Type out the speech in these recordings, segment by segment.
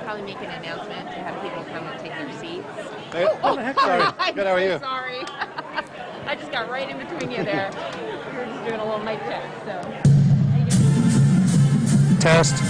probably make an announcement to have people come and take their seats. Hey, sorry. Good, how are you? Sorry. I just got right in between you there. We were just doing a little mic check, so. Test.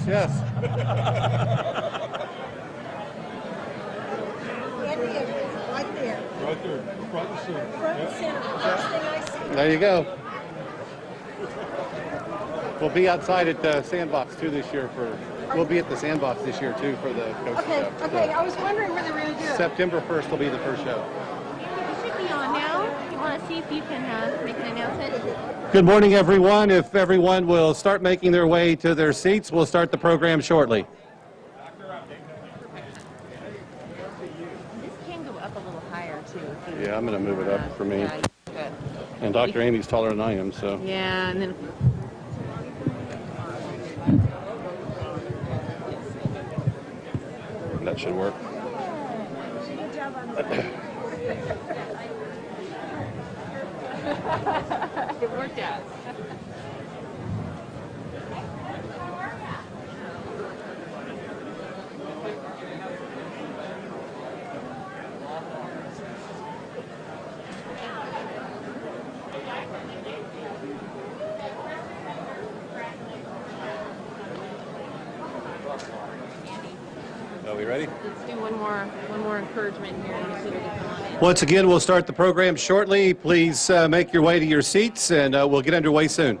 Yes. Right there. Right there, front and center. Front and center. First thing I see. There you go. We'll be outside at the Sandbox too this year we'll be at the Sandbox this year too for the coach show. Okay. I was wondering where they were going to do it. September 1st will be the first show. It should be on now. You want to see if you can make an announcement? Good morning, everyone. If everyone will start making their way to their seats, we'll start the program shortly. This can go up a little higher, too. Yeah, I'm going to move it up for me. Yeah, good. And Dr. Amy's taller than I am, so. Yeah, and then... That should work. It worked out. Are we ready? Let's do one more encouragement here and see if we can come on in. Once again, we'll start the program shortly. Please make your way to your seats, and we'll get underway soon.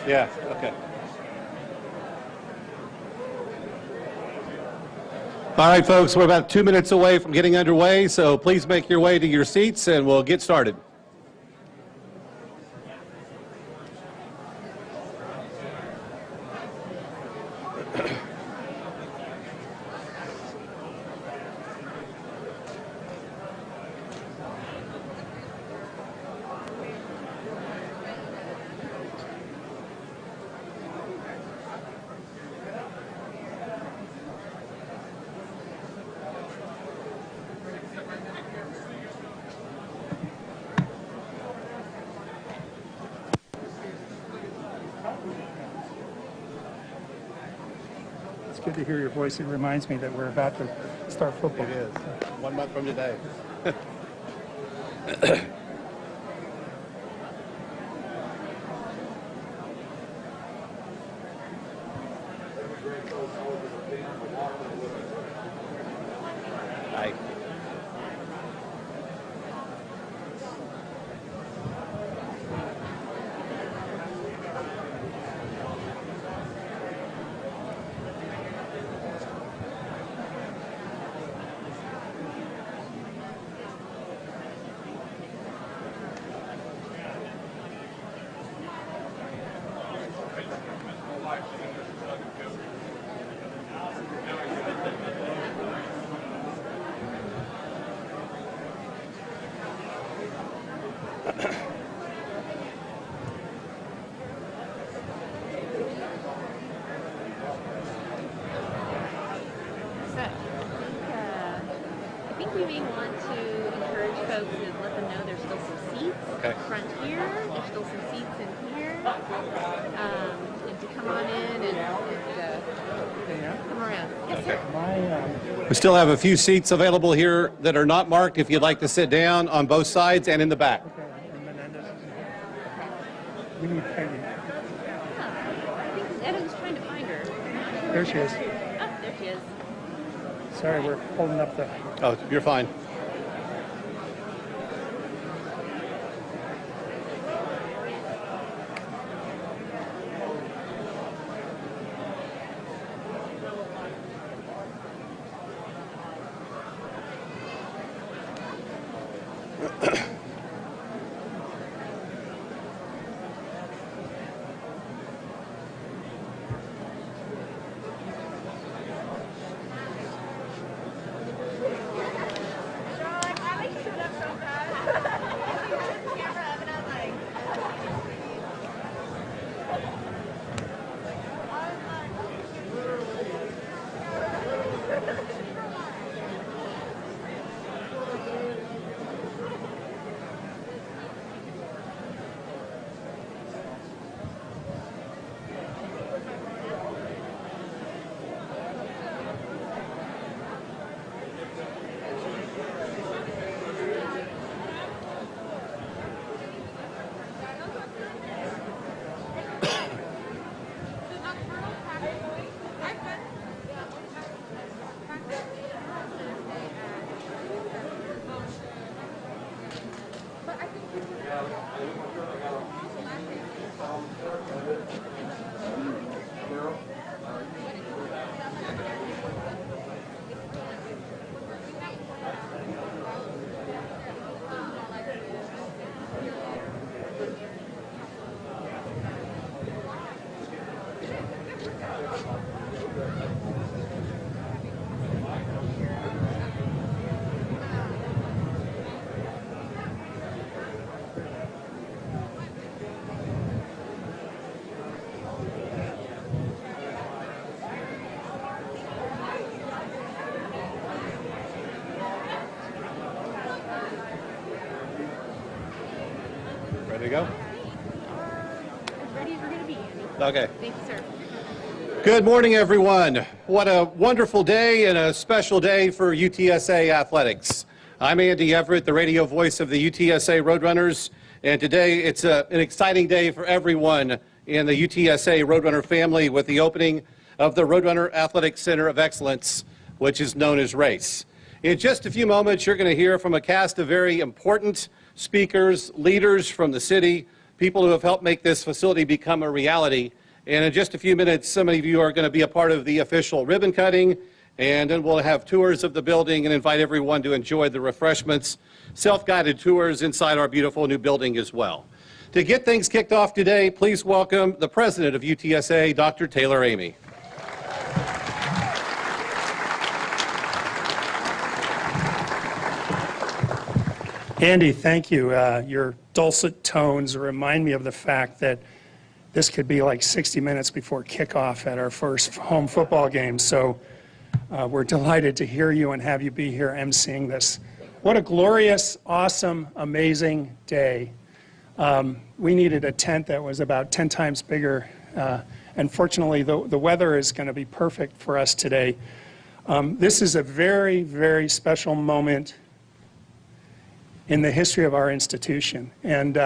Yeah, okay. All right, folks, we're about 2 minutes away from getting underway, so please make your way to your seats and we'll get started. It's good to hear your voice. It reminds me that we're about to start football. It is. 1 month from today. Hi. I think we may want to encourage folks and let them know there's still some seats front here. There's still some seats in here. And to come on in and come around. Yes, sir. We still have a few seats available here that are not marked if you'd like to sit down on both sides and in the back. We need Peggy. I think Evan's trying to find her. There she is. Oh, there she is. Sorry, we're holding up the... Oh, you're fine. Ready to go? As ready as we're going to be, Andy. Okay. Thank you, sir. Good morning, everyone. What a wonderful day and a special day for UTSA athletics. I'm Andy Everett, the radio voice of the UTSA Roadrunners, and today it's an exciting day for everyone in the UTSA Roadrunner family with the opening of the Roadrunner Athletic Center of Excellence, which is known as RACE. In just a few moments, you're going to hear from a cast of very important speakers, leaders from the city, people who have helped make this facility become a reality. And in just a few minutes, some of you are going to be a part of the official ribbon cutting, and then we'll have tours of the building and invite everyone to enjoy the refreshments, self-guided tours inside our beautiful new building as well. To get things kicked off today, please welcome the president of UTSA, Dr. Taylor Amy. Andy, thank you. Your dulcet tones remind me of the fact that this could be like 60 minutes before kickoff at our first home football game. So we're delighted to hear you and have you be here emceeing this. What a glorious, awesome, amazing day. We needed a tent that was about 10 times bigger. And fortunately, the weather is going to be perfect for us today. This is a very, very special moment in the history of our institution. And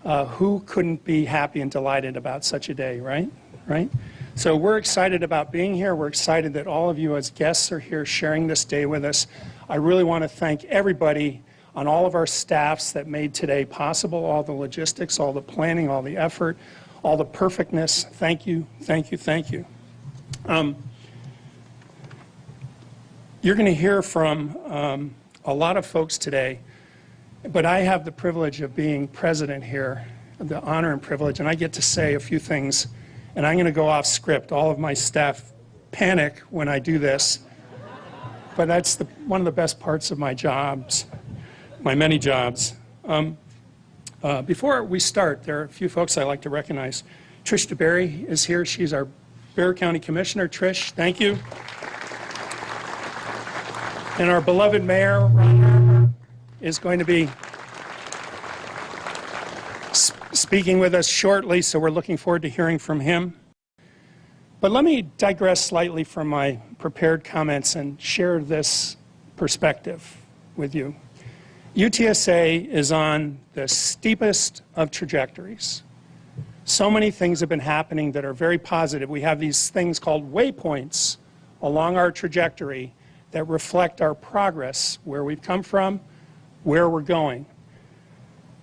who couldn't be happy and delighted about such a day, right? So we're excited about being here. We're excited that all of you as guests are here sharing this day with us. I really want to thank everybody on all of our staffs that made today possible, all the logistics, all the planning, all the effort, all the perfectness. Thank you, thank you, thank you. You're going to hear from a lot of folks today. But I have the privilege of being president here, the honor and privilege, and I get to say a few things, and I'm going to go off script. All of my staff panic when I do this, but that's one of the best parts of my jobs, my many jobs. Before we start, there are a few folks I'd like to recognize. Trish DeBerry is here. She's our Bexar County Commissioner. Trish, thank you. And our beloved mayor, Roadrunner, is going to be speaking with us shortly, so we're looking forward to hearing from him. But let me digress slightly from my prepared comments and share this perspective with you. UTSA is on the steepest of trajectories. So many things have been happening that are very positive. We have these things called waypoints along our trajectory that reflect our progress, where we've come from, where we're going.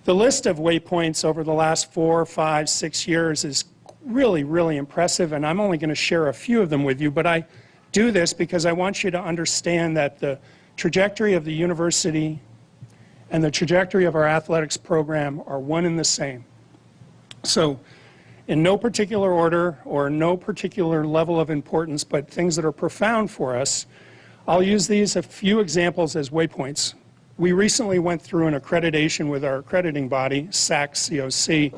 The list of waypoints over the last 4, 5, 6 years is really, really impressive, and I'm only going to share a few of them with you, but I do this because I want you to understand that the trajectory of the university and the trajectory of our athletics program are one and the same. So, in no particular order or no particular level of importance, but things that are profound for us, I'll use these a few examples as waypoints. We recently went through an accreditation with our accrediting body, SAC-COC,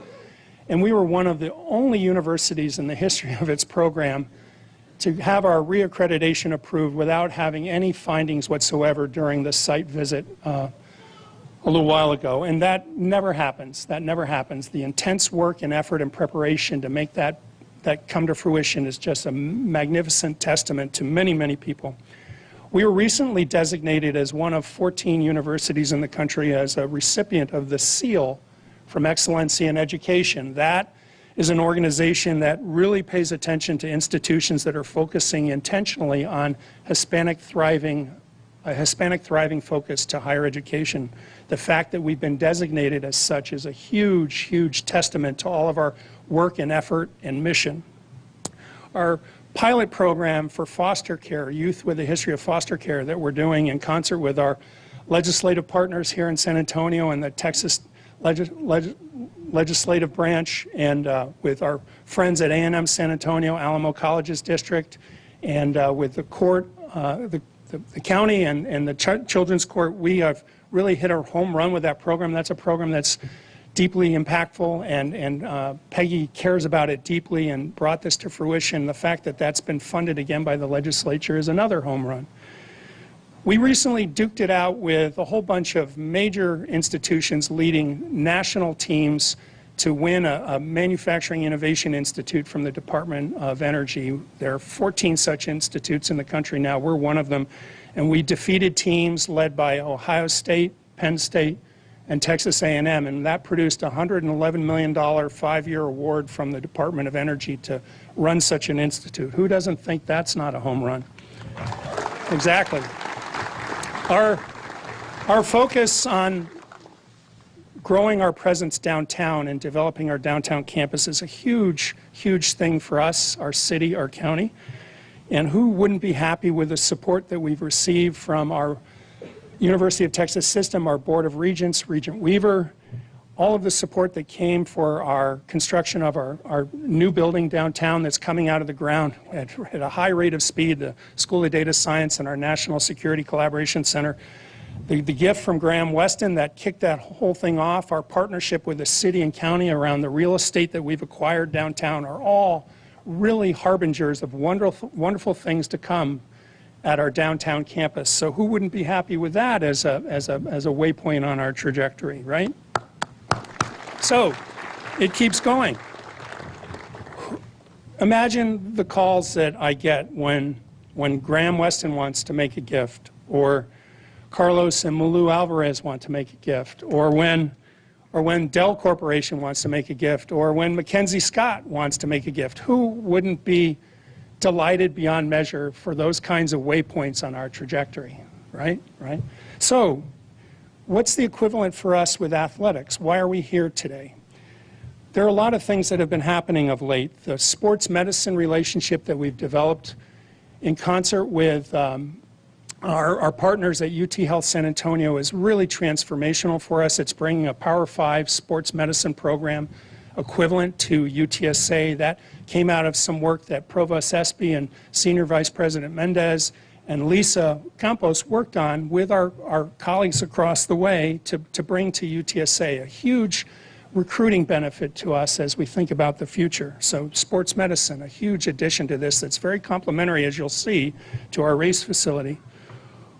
and we were one of the only universities in the history of its program to have our reaccreditation approved without having any findings whatsoever during the site visit a little while ago. And that never happens. That never happens. The intense work and effort and preparation to make that come to fruition is just a magnificent testament to many, many people. We were recently designated as one of 14 universities in the country as a recipient of the SEAL from Excellency in Education. That is an organization that really pays attention to institutions that are focusing intentionally on a Hispanic thriving focus to higher education. The fact that we've been designated as such is a huge, huge testament to all of our work and effort and mission. Our pilot program for foster care, youth with a history of foster care, that we're doing in concert with our legislative partners here in San Antonio and the Texas legislative branch, and with our friends at A&M San Antonio, Alamo College's district, and with the court, the county and the children's court. We have really hit a home run with that program. That's a program that's deeply impactful, and Peggy cares about it deeply and brought this to fruition. The fact that that's been funded again by the legislature is another home run. We recently duked it out with a whole bunch of major institutions leading national teams to win a Manufacturing Innovation Institute from the Department of Energy. There are 14 such institutes in the country now. We're one of them. And we defeated teams led by Ohio State, Penn State, and Texas A&M, and that produced a $111 million 5-year award from the Department of Energy to run such an institute. Who doesn't think that's not a home run? Exactly. Our focus on growing our presence downtown and developing our downtown campus is a huge, huge thing for us, our city, our county. And who wouldn't be happy with the support that we've received from our University of Texas system, our Board of Regents, Regent Weaver, all of the support that came for our construction of our new building downtown that's coming out of the ground at a high rate of speed, the School of Data Science and our National Security Collaboration Center. The gift from Graham Weston that kicked that whole thing off, our partnership with the city and county around the real estate that we've acquired downtown, are all really harbingers of wonderful, wonderful things to come at our downtown campus. So who wouldn't be happy with that as a waypoint on our trajectory, right? So it keeps going. Imagine the calls that I get when Graham Weston wants to make a gift, or Carlos and Mulu Alvarez want to make a gift, or when Dell Corporation wants to make a gift, or when Mackenzie Scott wants to make a gift. Who wouldn't be delighted beyond measure for those kinds of waypoints on our trajectory, right? So, what's the equivalent for us with athletics? Why are we here today? There are a lot of things that have been happening of late. The sports medicine relationship that we've developed in concert with our partners at UT Health San Antonio is really transformational for us. It's bringing a Power 5 sports medicine program equivalent to UTSA. That came out of some work that Provost Espy and Senior Vice President Mendez and Lisa Campos worked on with our colleagues across the way to bring to UTSA, a huge recruiting benefit to us as we think about the future. So sports medicine, a huge addition to this that's very complementary, as you'll see, to our race facility.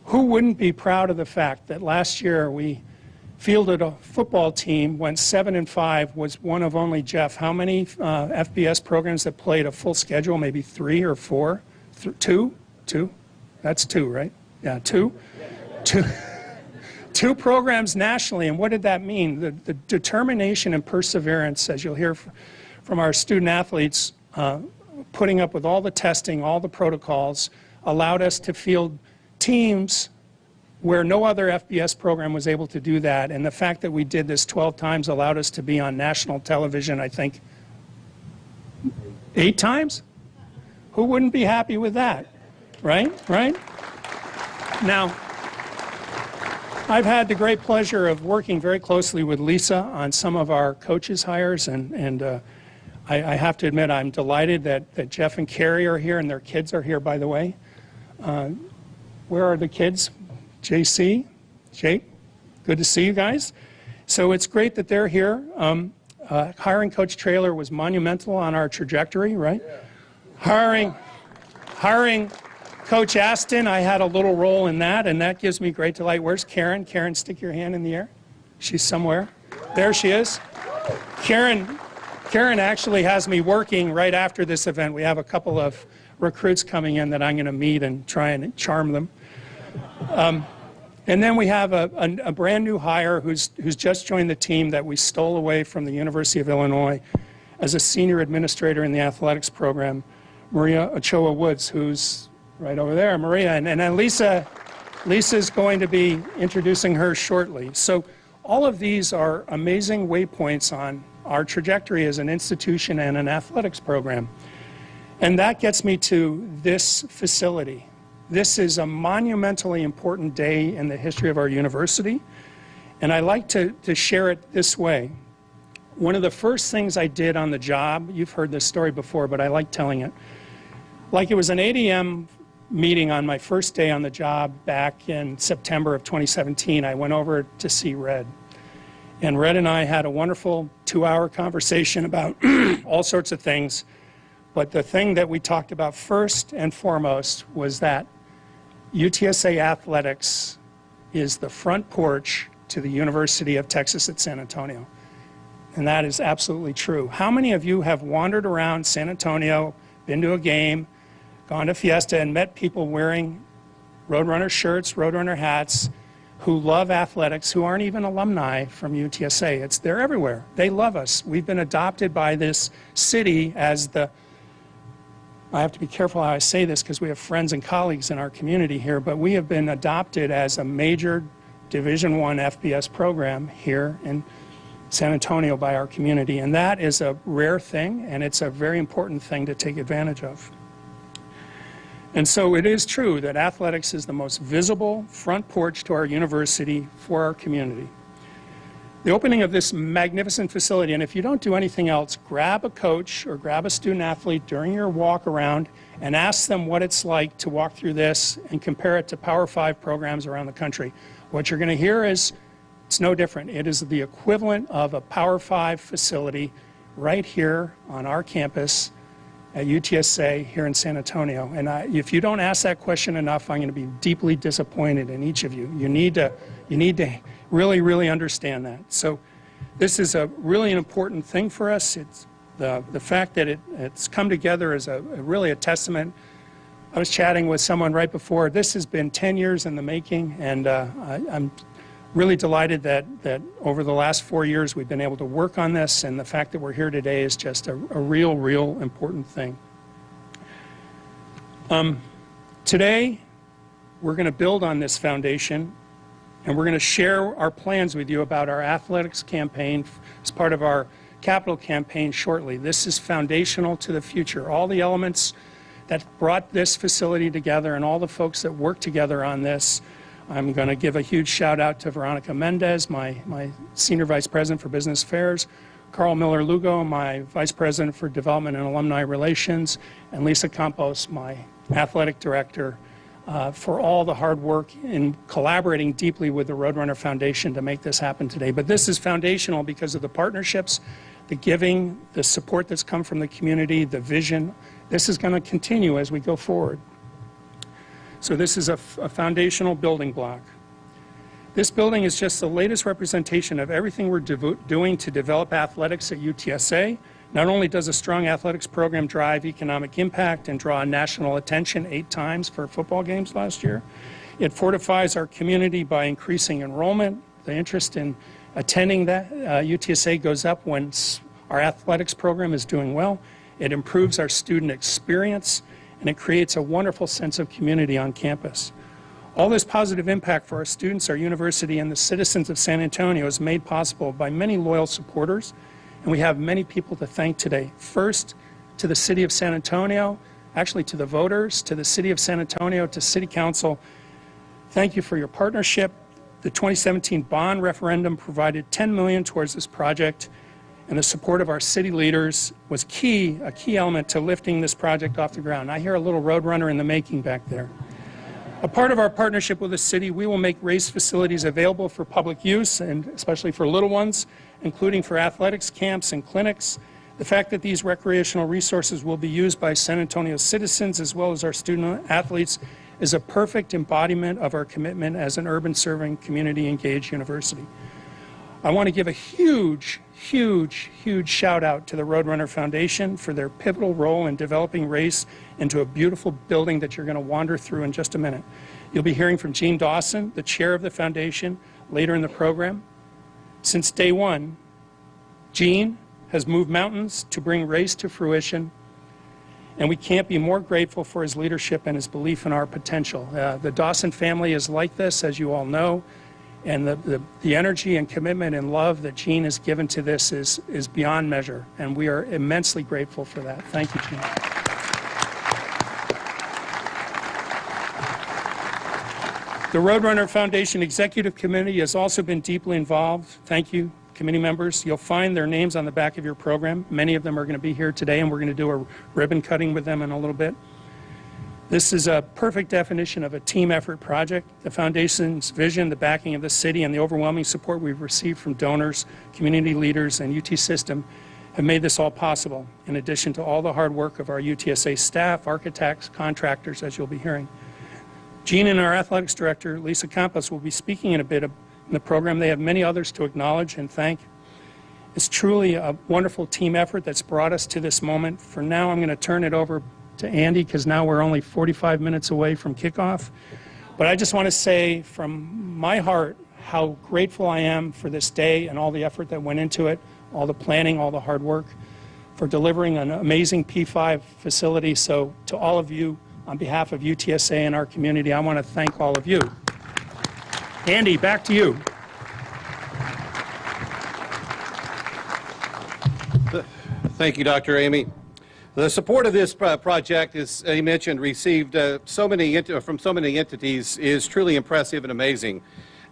Who wouldn't be proud of the fact that last year we fielded a football team, went 7-5, was one of only, Jeff, how many FBS programs that played a full schedule? Maybe 3 or 4? Two? That's 2, right? Yeah, 2. Two programs nationally, and what did that mean? The determination and perseverance, as you'll hear from our student athletes, putting up with all the testing, all the protocols, allowed us to field teams where no other FBS program was able to do that. And the fact that we did this 12 times allowed us to be on national television, I think, 8 times? Who wouldn't be happy with that? Right? Now, I've had the great pleasure of working very closely with Lisa on some of our coaches' hires, and I have to admit I'm delighted that Jeff and Carrie are here, and their kids are here, by the way. Where are the kids? JC, Jake, good to see you guys. So it's great that they're here. Hiring Coach Traylor was monumental on our trajectory, right? Yeah. Hiring Coach Aston, I had a little role in that, and that gives me great delight. Where's Karen? Karen, stick your hand in the air. She's somewhere. There she is. Karen actually has me working right after this event. We have a couple of recruits coming in that I'm going to meet and try and charm them. And then we have a brand new hire who's just joined the team that we stole away from the University of Illinois as a senior administrator in the athletics program, Maria Ochoa Woods, who's right over there, Maria. And then Lisa's going to be introducing her shortly. So all of these are amazing waypoints on our trajectory as an institution and an athletics program. And that gets me to this facility. This is a monumentally important day in the history of our university, and I like to share it this way. One of the first things I did on the job, you've heard this story before, but I like telling it. Like it was an 8 a.m. meeting on my first day on the job back in September of 2017, I went over to see Red. And Red and I had a wonderful 2-hour conversation about all sorts of things. But the thing that we talked about first and foremost was that UTSA athletics is the front porch to the University of Texas at San Antonio. And that is absolutely true. How many of you have wandered around San Antonio, been to a game, gone to Fiesta, and met people wearing Roadrunner shirts, Roadrunner hats, who love athletics, who aren't even alumni from UTSA? They're everywhere. They love us. We've been adopted by this city as I have to be careful how I say this because we have friends and colleagues in our community here, but we have been adopted as a major Division I FBS program here in San Antonio by our community. And that is a rare thing, and it's a very important thing to take advantage of. And so it is true that athletics is the most visible front porch to our university for our community. The opening of this magnificent facility, and if you don't do anything else, grab a coach or grab a student athlete during your walk around and ask them what it's like to walk through this and compare it to Power 5 programs around the country. What you're going to hear is it's no different. It is the equivalent of a Power 5 facility right here on our campus at UTSA here in San Antonio. And if you don't ask that question enough, I'm going to be deeply disappointed in each of you. You need to really, really understand that. So this is really an important thing for us. It's the fact that it's come together is really a testament. I was chatting with someone right before. This has been 10 years in the making, and I'm really delighted that over the last 4 years we've been able to work on this, and the fact that we're here today is just a real important thing. Today, we're going to build on this foundation, and we're going to share our plans with you about our athletics campaign as part of our capital campaign shortly. This is foundational to the future. All the elements that brought this facility together and all the folks that worked together on this. I'm going to give a huge shout out to Veronica Mendez, my Senior Vice President for Business Affairs, Carl Miller-Lugo, my Vice President for Development and Alumni Relations, and Lisa Campos, my Athletic Director, for all the hard work in collaborating deeply with the Roadrunner Foundation to make this happen today. But this is foundational because of the partnerships, the giving, the support that's come from the community, the vision. This is going to continue as we go forward. So this is a foundational building block. This building is just the latest representation of everything we're doing to develop athletics at UTSA. Not only does a strong athletics program drive economic impact and draw national attention 8 times for football games last year, it fortifies our community by increasing enrollment. The interest in attending that UTSA goes up when our athletics program is doing well. It improves our student experience, and it creates a wonderful sense of community on campus. All this positive impact for our students, our university, and the citizens of San Antonio is made possible by many loyal supporters, and we have many people to thank today. First, to the City of San Antonio, actually to the voters, to the City of San Antonio, to City Council. Thank you for your partnership. The 2017 bond referendum provided $10 million towards this project, and the support of our city leaders was a key element to lifting this project off the ground. I hear a little Roadrunner in the making back there. A part of our partnership with the city, we will make race facilities available for public use, and especially for little ones, including for athletics camps and clinics. The fact that these recreational resources will be used by San Antonio citizens as well as our student athletes is a perfect embodiment of our commitment as an urban-serving, community-engaged university. I want to give a huge shout out to the Roadrunner Foundation for their pivotal role in developing race into a beautiful building that you're going to wander through in just a minute. You'll be hearing from Jean Dawson, the chair of the foundation, later in the program. Since day one, Jean has moved mountains to bring race to fruition, and we can't be more grateful for his leadership and his belief in our potential. The Dawson family is like this, as you all know. And the energy and commitment and love that Jean has given to this is beyond measure, and we are immensely grateful for that. Thank you, Jean. The Roadrunner Foundation Executive Committee has also been deeply involved. Thank you, committee members. You'll find their names on the back of your program. Many of them are going to be here today, and we're going to do a ribbon cutting with them in a little bit. This is a perfect definition of a team effort project. The Foundation's vision, the backing of the city, and the overwhelming support we've received from donors, community leaders, and UT System have made this all possible, in addition to all the hard work of our UTSA staff, architects, contractors, as you'll be hearing. Jean and our athletics director, Lisa Campos, will be speaking in a bit in the program. They have many others to acknowledge and thank. It's truly a wonderful team effort that's brought us to this moment. For now, I'm going to turn it over to Andy, because now we're only 45 minutes away from kickoff. But I just want to say from my heart how grateful I am for this day and all the effort that went into it, all the planning, all the hard work, for delivering an amazing P5 facility. So to all of you, on behalf of UTSA and our community, I want to thank all of you. Andy, back to you. Thank you, Dr. Amy. The support of this project, as he mentioned, received from so many entities is truly impressive and amazing.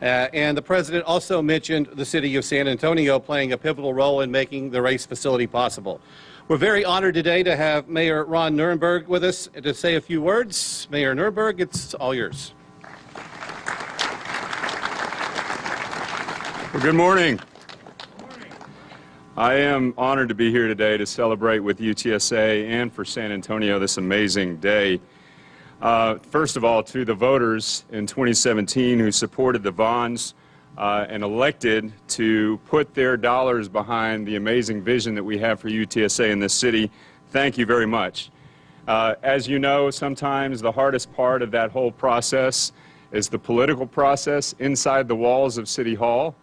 And the President also mentioned the City of San Antonio playing a pivotal role in making the race facility possible. We're very honored today to have Mayor Ron Nirenberg with us to say a few words. Mayor Nirenberg, it's all yours. Well, good morning. I am honored to be here today to celebrate with UTSA and for San Antonio this amazing day. First of all, to the voters in 2017 who supported the bonds and elected to put their dollars behind the amazing vision that we have for UTSA in this city, thank you very much. As you know, sometimes the hardest part of that whole process is the political process inside the walls of City Hall.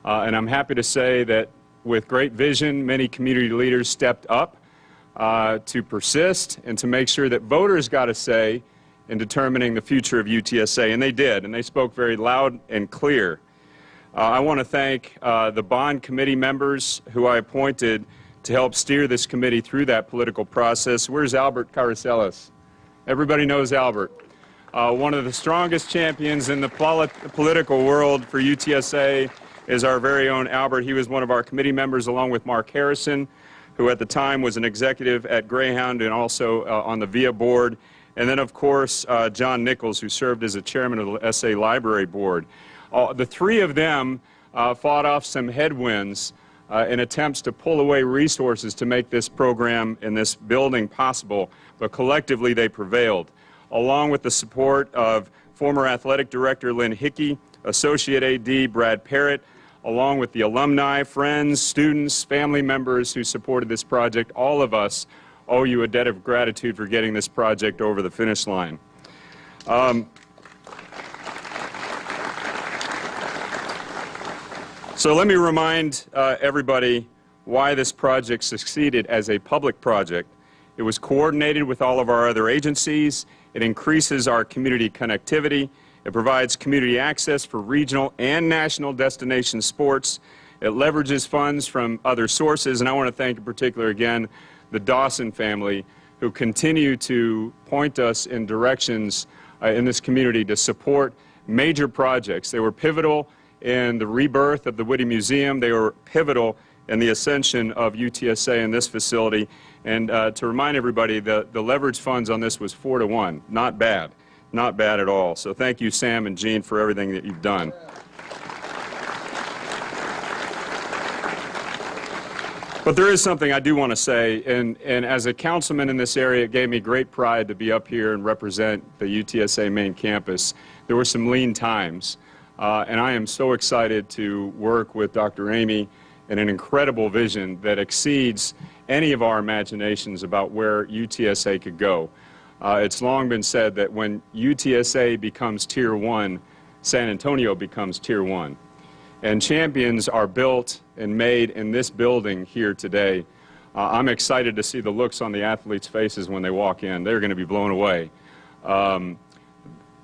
And I'm happy to say that with great vision, many community leaders stepped up to persist and to make sure that voters got a say in determining the future of UTSA, and they did, and they spoke very loud and clear. I want to thank the bond committee members who I appointed to help steer this committee through that political process. Where's Albert Caracelis? Everybody knows Albert. One of the strongest champions in the political world for UTSA is our very own Albert. He was one of our committee members along with Mark Harrison, who at the time was an executive at Greyhound and also on the VIA board. And then, of course, John Nichols, who served as the chairman of the SA Library Board. The three of them fought off some headwinds in attempts to pull away resources to make this program and this building possible, but collectively they prevailed. along with the support of former athletic director Lynn Hickey, Associate AD Brad Parrott, along with the alumni, friends, students, family members who supported this project. All of us owe you a debt of gratitude for getting this project over the finish line. So let me remind everybody why this project succeeded as a public project. It was coordinated with all of our other agencies. It increases our community connectivity. It provides community access for regional and national destination sports. It leverages funds from other sources, and I want to thank in particular again the Dawson family who continue to point us in directions in this community to support major projects. They were pivotal in the rebirth of the Whitty Museum. They were pivotal in the ascension of UTSA in this facility. And to remind everybody, the leverage funds on this was 4-to-1. Not bad. Not bad at all. So thank you, Sam and Jean, for everything that you've done. But there is something I do want to say, and as a councilman in this area, it gave me great pride to be up here and represent the UTSA main campus. There were some lean times, and I am so excited to work with Dr. Amy in an incredible vision that exceeds any of our imaginations about where UTSA could go. It's long been said that when UTSA becomes Tier 1, San Antonio becomes Tier 1. And champions are built and made in this building here today. I'm excited to see the looks on the athletes' faces when they walk in. They're going to be blown away.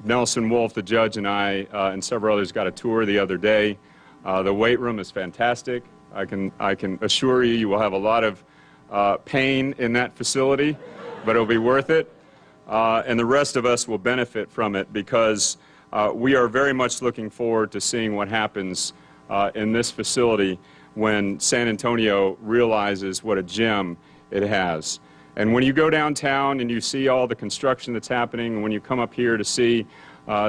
Nelson Wolf, the judge, and I and several others got a tour the other day. The weight room is fantastic. I can assure you, you will have a lot of pain in that facility, but it'll be worth it. And the rest of us will benefit from it because we are very much looking forward to seeing what happens in this facility when San Antonio realizes what a gem it has. And when you go downtown and you see all the construction that's happening, and when you come up here to see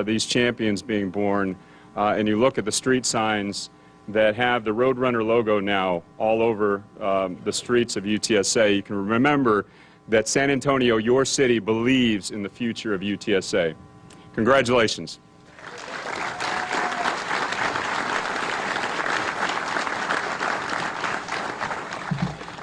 these champions being born, and you look at the street signs that have the Roadrunner logo now all over the streets of UTSA, you can remember that San Antonio, your city, believes in the future of UTSA. Congratulations.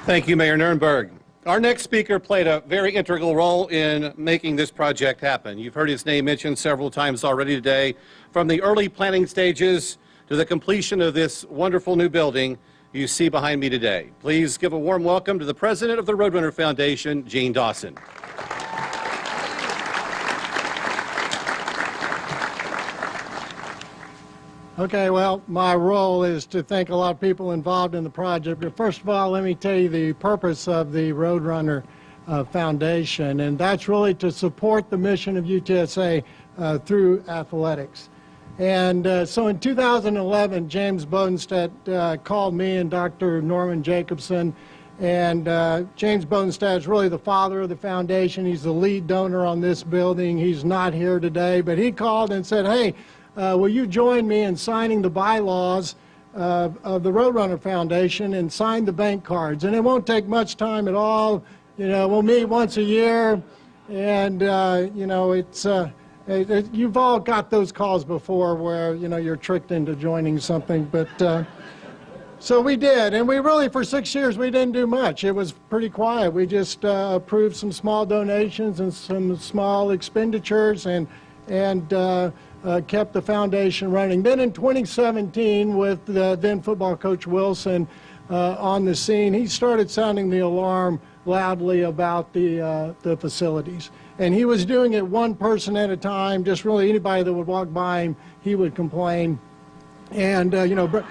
Thank you, Mayor Nurnberg. Our next speaker played a very integral role in making this project happen. You've heard his name mentioned several times already today. From the early planning stages to the completion of this wonderful new building you see behind me today. Please give a warm welcome to the president of the Roadrunner Foundation, Jean Dawson. Okay, well, my role is to thank a lot of people involved in the project. But first of all, let me tell you the purpose of the Roadrunner Foundation, and that's really to support the mission of UTSA through athletics. And so in 2011, James Bodenstedt called me and Dr. Norman Jacobson, and James Bodenstedt is really the father of the foundation. He's the lead donor on this building. He's not here today, but he called and said, hey, will you join me in signing the bylaws of the Roadrunner Foundation and sign the bank cards? And it won't take much time at all. You know, we'll meet once a year, and you know, you've all got those calls before where, you know, you're tricked into joining something. But so we did, and we really, for 6 years, we didn't do much. It was pretty quiet. We just approved some small donations and some small expenditures, and kept the foundation running. Then in 2017, with then football coach Wilson on the scene, he started sounding the alarm loudly about the facilities. And he was doing it one person at a time, just really anybody that would walk by him, he would complain. And, you know,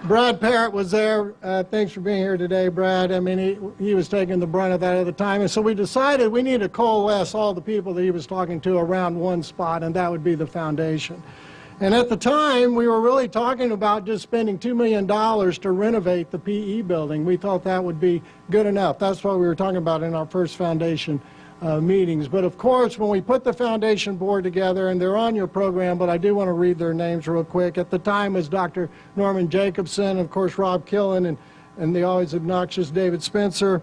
Brad Parrott was there. Thanks for being here today, Brad. I mean, he was taking the brunt of that at the time. And so we decided we need to coalesce all the people that he was talking to around one spot, and that would be the foundation. And at the time, we were really talking about just spending $2 million to renovate the PE building. We thought that would be good enough. That's what we were talking about in our first foundation meetings. But of course, when we put the foundation board together, and they're on your program, but I do want to read their names real quick. At the time was Dr. Norman Jacobson, of course Rob Killen, and the always obnoxious David Spencer.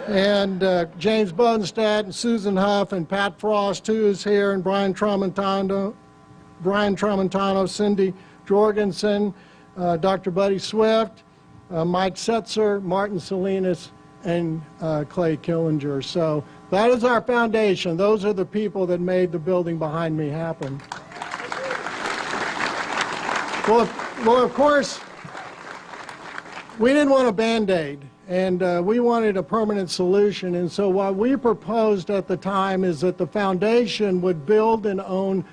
And James Bunstad and Susan Huff and Pat Frost, who is here, and Brian Tramontano, Cindy Jorgensen, Dr. Buddy Swift, Mike Setzer, Martin Salinas, and Clay Killinger. So that is our foundation. Those are the people that made the building behind me happen. Well, of course, we didn't want a Band-Aid, and we wanted a permanent solution. And so what we proposed at the time is that the foundation would build and own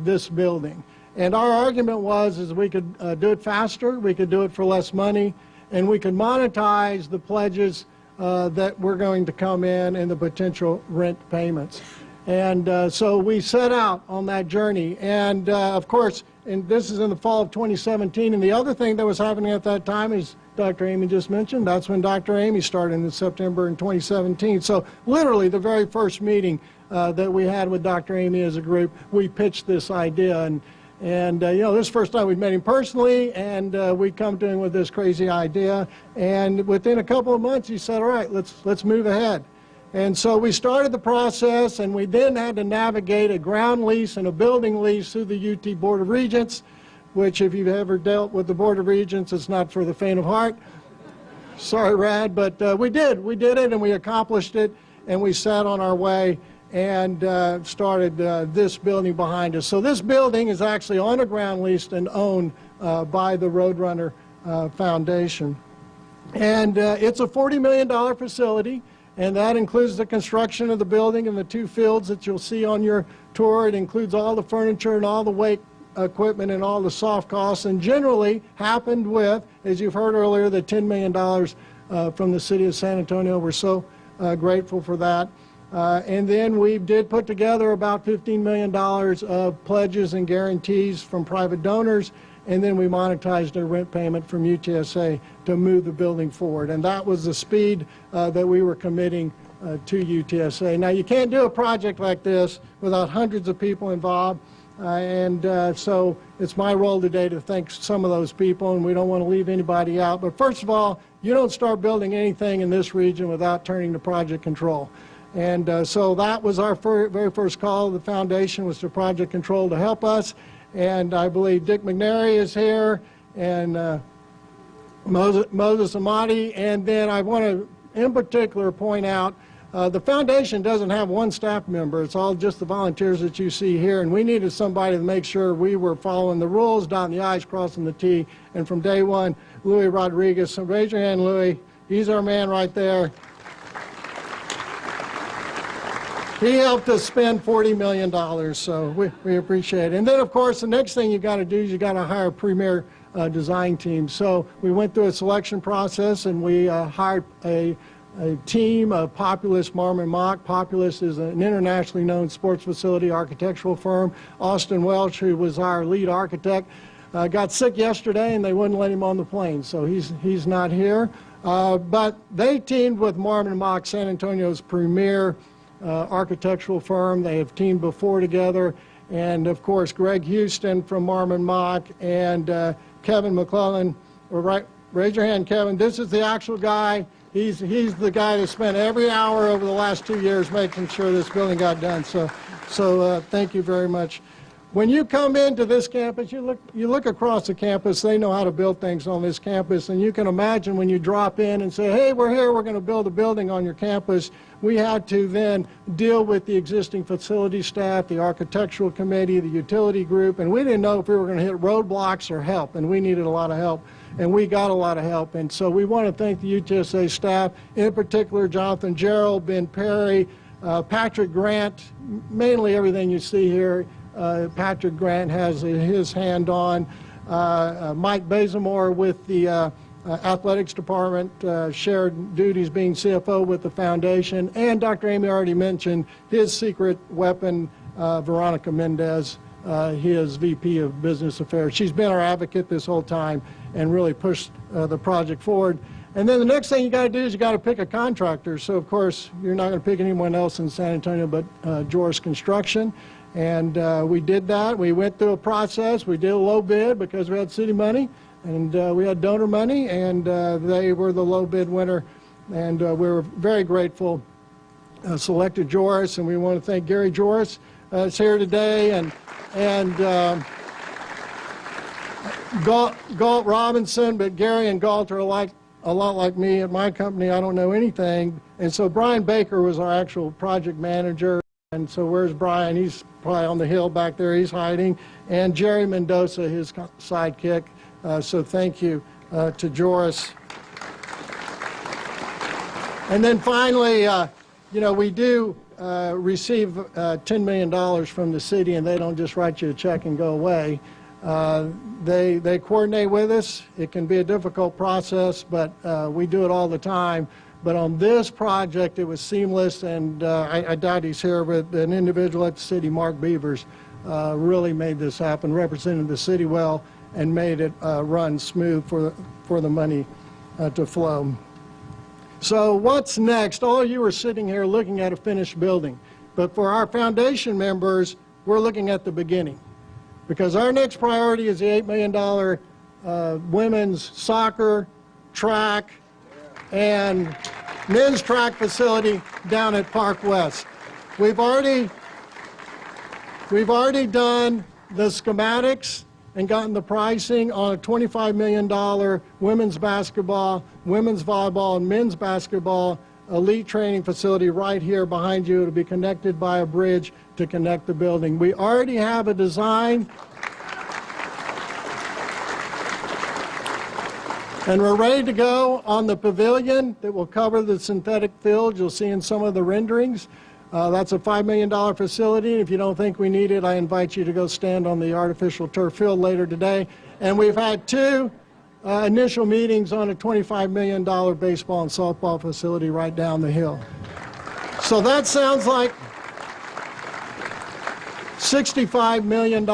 this building. And our argument was we could do it faster, we could do it for less money, and we could monetize the pledges that were going to come in and the potential rent payments. And so we set out on that journey. And of course, and this is in the fall of 2017. And the other thing that was happening at that time is Dr. Amy just mentioned. That's when Dr. Amy started in September in 2017. So literally the very first meeting that we had with Dr. Amy as a group, we pitched this idea. And you know, this is the first time we'd met him personally, and we come to him with this crazy idea. And within a couple of months, he said, all right, let's move ahead. And so we started the process, and we then had to navigate a ground lease and a building lease through the UT Board of Regents, which if you've ever dealt with the Board of Regents, it's not for the faint of heart. Sorry, Rad, but we did it, and we accomplished it, and we sat on our way and started this building behind us. So this building is actually on a ground lease and owned by the Roadrunner Foundation. And it's a $40 million facility, and that includes the construction of the building and the 2 fields that you'll see on your tour. It includes all the furniture and all the weight equipment and all the soft costs, and generally happened with, as you've heard earlier, the $10 million from the city of San Antonio. We're so grateful for that. And then we did put together about $15 million of pledges and guarantees from private donors, and then we monetized a rent payment from UTSA to move the building forward. And that was the speed that we were committing to UTSA. Now, you can't do a project like this without hundreds of people involved, so it's my role today to thank some of those people, and we don't want to leave anybody out. But first of all, you don't start building anything in this region without turning to project control. And so that was our very first call. The foundation was to project control to help us. And I believe Dick McNary is here, and Moses Amati. And then I want to, in particular, point out the foundation doesn't have one staff member. It's all just the volunteers that you see here. And we needed somebody to make sure we were following the rules, dotting the I's, crossing the T. And from day one, Louis Rodriguez. So raise your hand, Louis. He's our man right there. He helped us spend $40 million, so we appreciate it. And then, of course, the next thing you got to do is you got to hire a premier design team. So we went through a selection process, and we hired a team of Populous Marmon Mock. Populous is an internationally known sports facility architectural firm. Austin Welch, who was our lead architect, got sick yesterday, and they wouldn't let him on the plane, so he's not here. But they teamed with Marmon Mock, San Antonio's premier architectural firm. They have teamed before together, and of course Greg Houston from Marmon Mock and Kevin McClellan. Raise your hand, Kevin. This is the actual guy. He's the guy that spent every hour over the last 2 years making sure this building got done. So thank you very much. When you come into this campus, you look across the campus. They know how to build things on this campus, and you can imagine when you drop in and say, hey, we're here, we're going to build a building on your campus. We had to then deal with the existing facility staff, the architectural committee, the utility group, and we didn't know if we were going to hit roadblocks or help, and we needed a lot of help, and we got a lot of help. And so we want to thank the UTSA staff, in particular Jonathan Gerald, Ben Perry, Patrick Grant, mainly everything you see here. Patrick Grant has his hand on. Mike Bazemore with the athletics department, shared duties being CFO with the foundation. And Dr. Amy already mentioned his secret weapon, Veronica Mendez, his VP of Business Affairs. She's been our advocate this whole time and really pushed the project forward. And then the next thing you got to do is you got to pick a contractor. So, of course, you're not going to pick anyone else in San Antonio but Joris Construction. And we did that. We went through a process. We did a low bid because we had city money, and we had donor money, and they were the low bid winner and we're very grateful selected Joris, and we want to thank Gary Joris is here today, and Galt Robinson, but Gary and Galt are a lot like me at my company. I don't know anything, and so Brian Baker was our actual project manager, and so where's Brian? He's probably on the hill back there, he's hiding, and Jerry Mendoza, his sidekick, so thank you to Joris. And then finally, you know, we do receive $10 million from the city, and they don't just write you a check and go away. They coordinate with us. It can be a difficult process, but we do it all the time. But on this project, it was seamless, and I doubt he's here, but an individual at the city, Mark Beavers, really made this happen, represented the city well, and made it run smooth for the money to flow. So what's next? All of you are sitting here looking at a finished building. But for our foundation members, we're looking at the beginning. Because our next priority is the $8 million women's soccer, track, and men's track facility down at Park West. We've already done the schematics and gotten the pricing on a $25 million women's basketball, women's volleyball, and men's basketball elite training facility right here behind you. It'll be connected by a bridge to connect the building. We already have a design, and we're ready to go on the pavilion that will cover the synthetic field you'll see in some of the renderings. That's a $5 million facility. If you don't think we need it, I invite you to go stand on the artificial turf field later today. And we've had two initial meetings on a $25 million baseball and softball facility right down the hill. So that sounds like $65 million,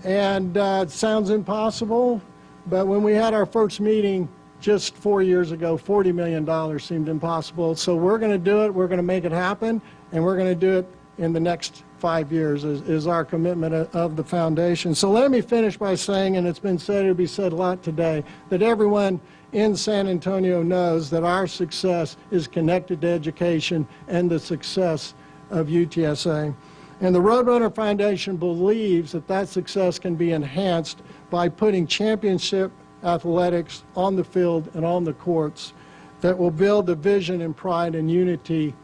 and it sounds impossible, but when we had our first meeting just 4 years ago, $40 million seemed impossible. So we're going to do it, we're going to make it happen, and we're going to do it in the next 5 years is our commitment of the foundation. So let me finish by saying, and it's been said, it'll be said a lot today, that everyone in San Antonio knows that our success is connected to education and the success of UTSA. And the Roadrunner Foundation believes that that success can be enhanced by putting championship athletics on the field and on the courts that will build the vision and pride and unity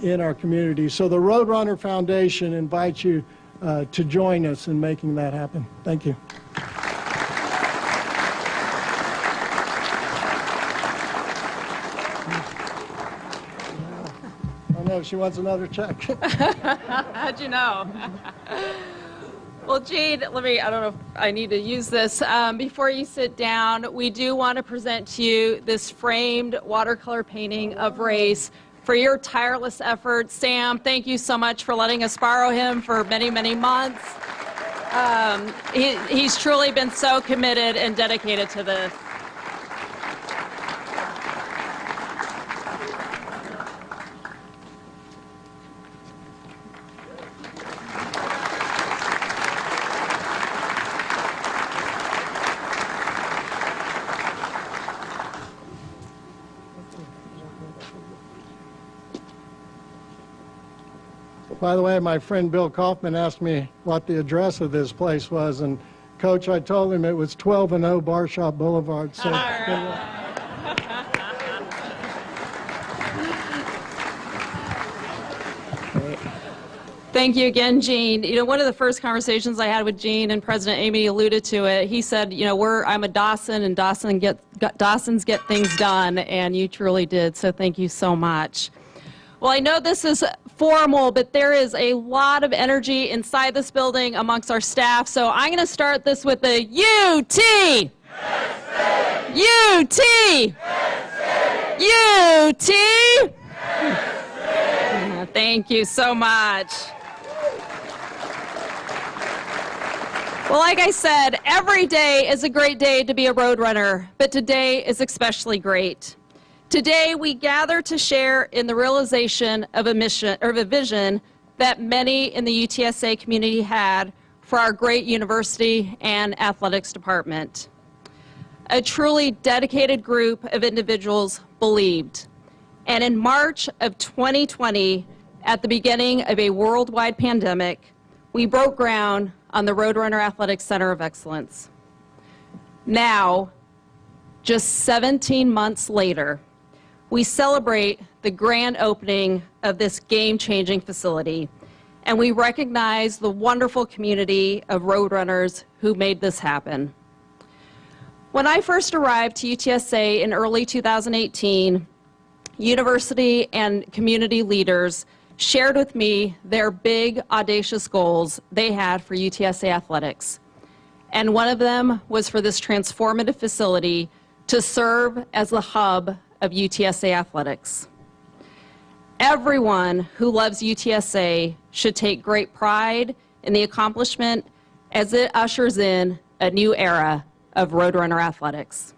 in our community. So the Roadrunner Foundation invites you to join us in making that happen. Thank you. Oh no, she wants another check. How'd you know? Well, Jade, I don't know if I need to use this. Before you sit down, we do want to present to you this framed watercolor painting of Race for your tireless efforts. Sam, thank you so much for letting us borrow him for many, many months. He's truly been so committed and dedicated to this. By the way, my friend Bill Kaufman asked me what the address of this place was, and Coach, I told him it was 12-0 Barshop Boulevard. So, Thank you again, Gene. You know, one of the first conversations I had with Gene, and President Amy alluded to it, he said, you know, I'm a Dawson, and Dawsons get things done, and you truly did, so thank you so much. Well, I know this is formal, but there is a lot of energy inside this building amongst our staff, so I'm going to start this with the UT! UT! UT! Thank you so much. Well, like I said, every day is a great day to be a Roadrunner, but today is especially great. Today, we gather to share in the realization of a mission or of a vision that many in the UTSA community had for our great university and athletics department. A truly dedicated group of individuals believed. And in March of 2020, at the beginning of a worldwide pandemic, we broke ground on the Roadrunner Athletic Center of Excellence. Now, just 17 months later, we celebrate the grand opening of this game-changing facility, and we recognize the wonderful community of Roadrunners who made this happen. When I first arrived to UTSA in early 2018, university and community leaders shared with me their big, audacious goals they had for UTSA athletics. And one of them was for this transformative facility to serve as the hub of UTSA athletics. Everyone who loves UTSA should take great pride in the accomplishment as it ushers in a new era of Roadrunner athletics.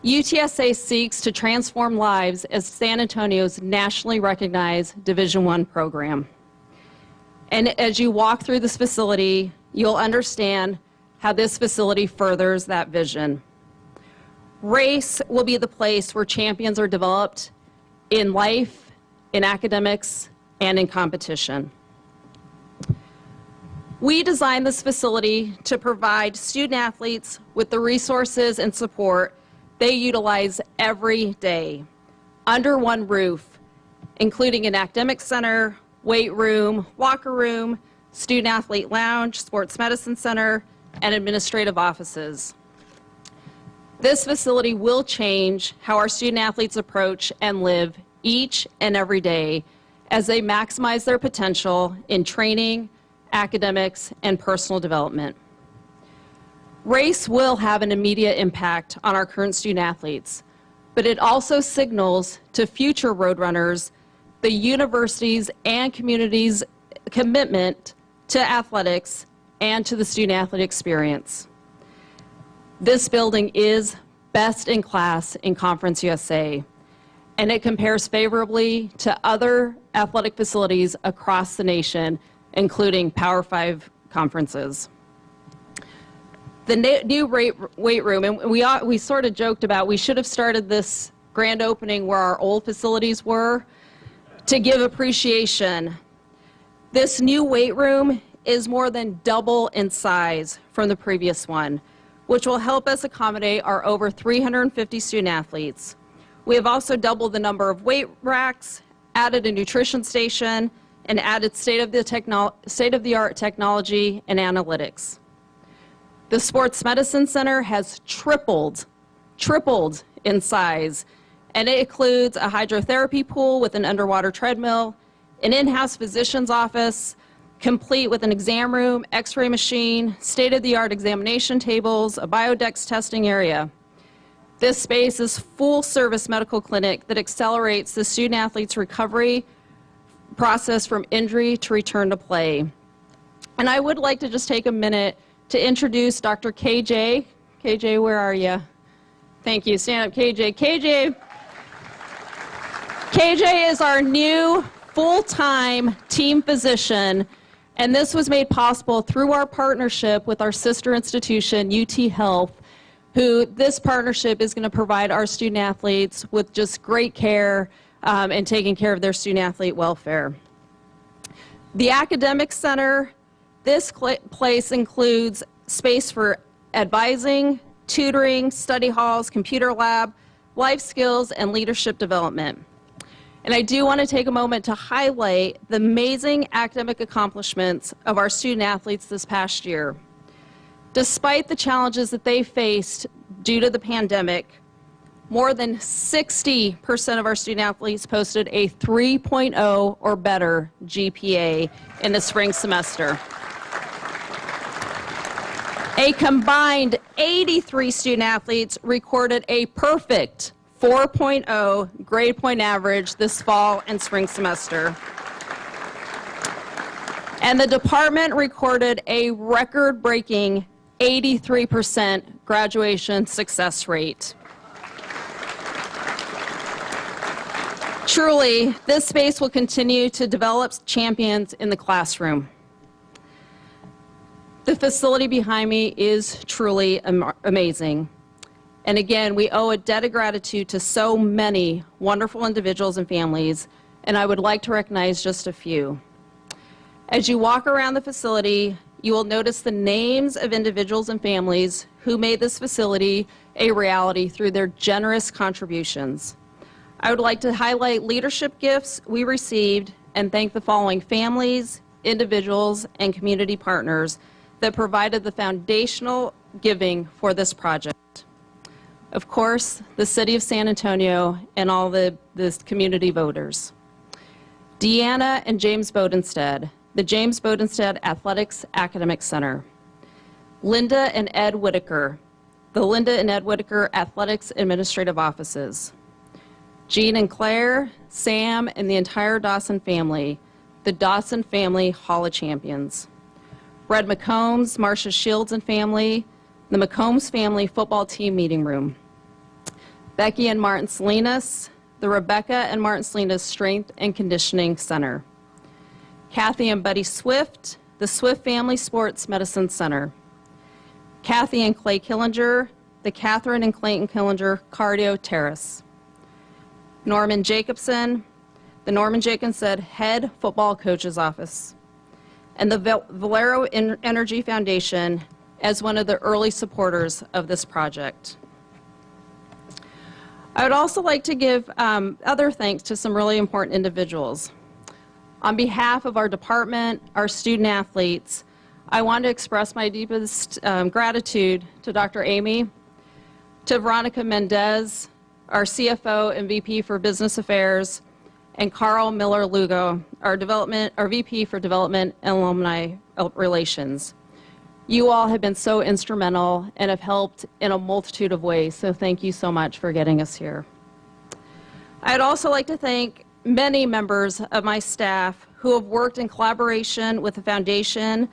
UTSA seeks to transform lives as San Antonio's nationally recognized Division I program. And as you walk through this facility, you'll understand how this facility furthers that vision. Race will be the place where champions are developed in life, in academics, and in competition. We designed this facility to provide student athletes with the resources and support they utilize every day under one roof, including an academic center, weight room, locker room, student athlete lounge, sports medicine center, and administrative offices. This facility will change how our student athletes approach and live each and every day as they maximize their potential in training, academics, and personal development. Race will have an immediate impact on our current student athletes, but it also signals to future Roadrunners the university's and community's commitment to athletics and to the student athlete experience. This building is best in class in Conference USA, and it compares favorably to other athletic facilities across the nation, including Power 5 conferences. The new weight room, and we sort of joked about we should have started this grand opening where our old facilities were to give appreciation. This new weight room is more than double in size from the previous one, which will help us accommodate our over 350 student athletes. We have also doubled the number of weight racks, added a nutrition station, and added state-of-the-art technology and analytics. The Sports Medicine Center has tripled in size, and it includes a hydrotherapy pool with an underwater treadmill, an in-house physician's office, complete with an exam room, x-ray machine, state-of-the-art examination tables, a biodex testing area. This space is full-service medical clinic that accelerates the student-athlete's recovery process from injury to return to play. And I would like to just take a minute to introduce Dr. KJ. KJ, where are you? Thank you. Stand up, KJ. KJ is our new full-time team physician, and this was made possible through our partnership with our sister institution, UT Health, who this partnership is going to provide our student athletes with just great care and taking care of their student athlete welfare. The Academic Center, this place includes space for advising, tutoring, study halls, computer lab, life skills, and leadership development. And I do want to take a moment to highlight the amazing academic accomplishments of our student athletes this past year. Despite the challenges that they faced due to the pandemic, more than 60% of our student athletes posted a 3.0 or better GPA in the spring semester. A combined 83 student athletes recorded a perfect 4.0 grade point average this fall and spring semester. And the department recorded a record-breaking 83% graduation success rate. Truly, this space will continue to develop champions in the classroom. The facility behind me is truly amazing. And again, we owe a debt of gratitude to so many wonderful individuals and families, and I would like to recognize just a few. As you walk around the facility, you will notice the names of individuals and families who made this facility a reality through their generous contributions. I would like to highlight leadership gifts we received and thank the following families, individuals, and community partners that provided the foundational giving for this project. Of course, the City of San Antonio and all the community voters. Deanna and James Bodenstead, the James Bodenstead Athletics Academic Center. Linda and Ed Whitaker, the Linda and Ed Whitaker Athletics Administrative Offices. Jean and Claire, Sam, and the entire Dawson family, the Dawson Family Hall of Champions. Red McCombs, Marcia Shields and family, the McCombs Family Football Team Meeting Room. Becky and Martin Salinas, the Rebecca and Martin Salinas Strength and Conditioning Center. Kathy and Buddy Swift, the Swift Family Sports Medicine Center. Kathy and Clay Killinger, the Catherine and Clayton Killinger Cardio Terrace. Norman Jacobson, the Norman Jacobson Head Football Coach's Office. And the Valero Energy Foundation as one of the early supporters of this project. I would also like to give other thanks to some really important individuals. On behalf of our department, our student athletes, I want to express my deepest gratitude to Dr. Amy, to Veronica Mendez, our CFO and VP for Business Affairs, and Carl Miller-Lugo, our VP for Development and Alumni Relations. You all have been so instrumental and have helped in a multitude of ways, so thank you so much for getting us here. I'd also like to thank many members of my staff who have worked in collaboration with the foundation,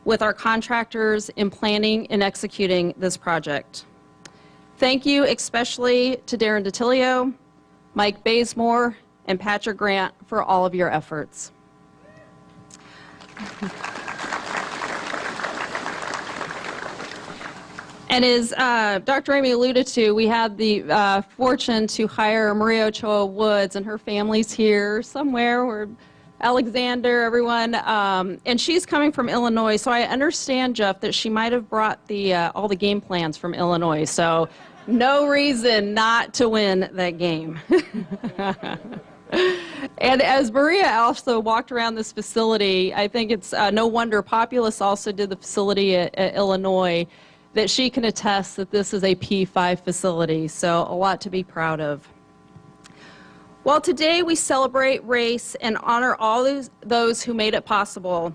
with our contractors in planning and executing this project. Thank you especially to Darren DiTilio, Mike Bazemore, and Patrick Grant for all of your efforts. And as Dr. Amy alluded to, we had the fortune to hire Maria Ochoa Woods, and her family's here somewhere, or Alexander, everyone, and she's coming from Illinois. So I understand, Jeff, that she might have brought all the game plans from Illinois. So no reason not to win that game. And as Maria also walked around this facility, I think it's no wonder Populous also did the facility at Illinois, that she can attest that this is a P5 facility, so a lot to be proud of. Well, today we celebrate race and honor all those who made it possible.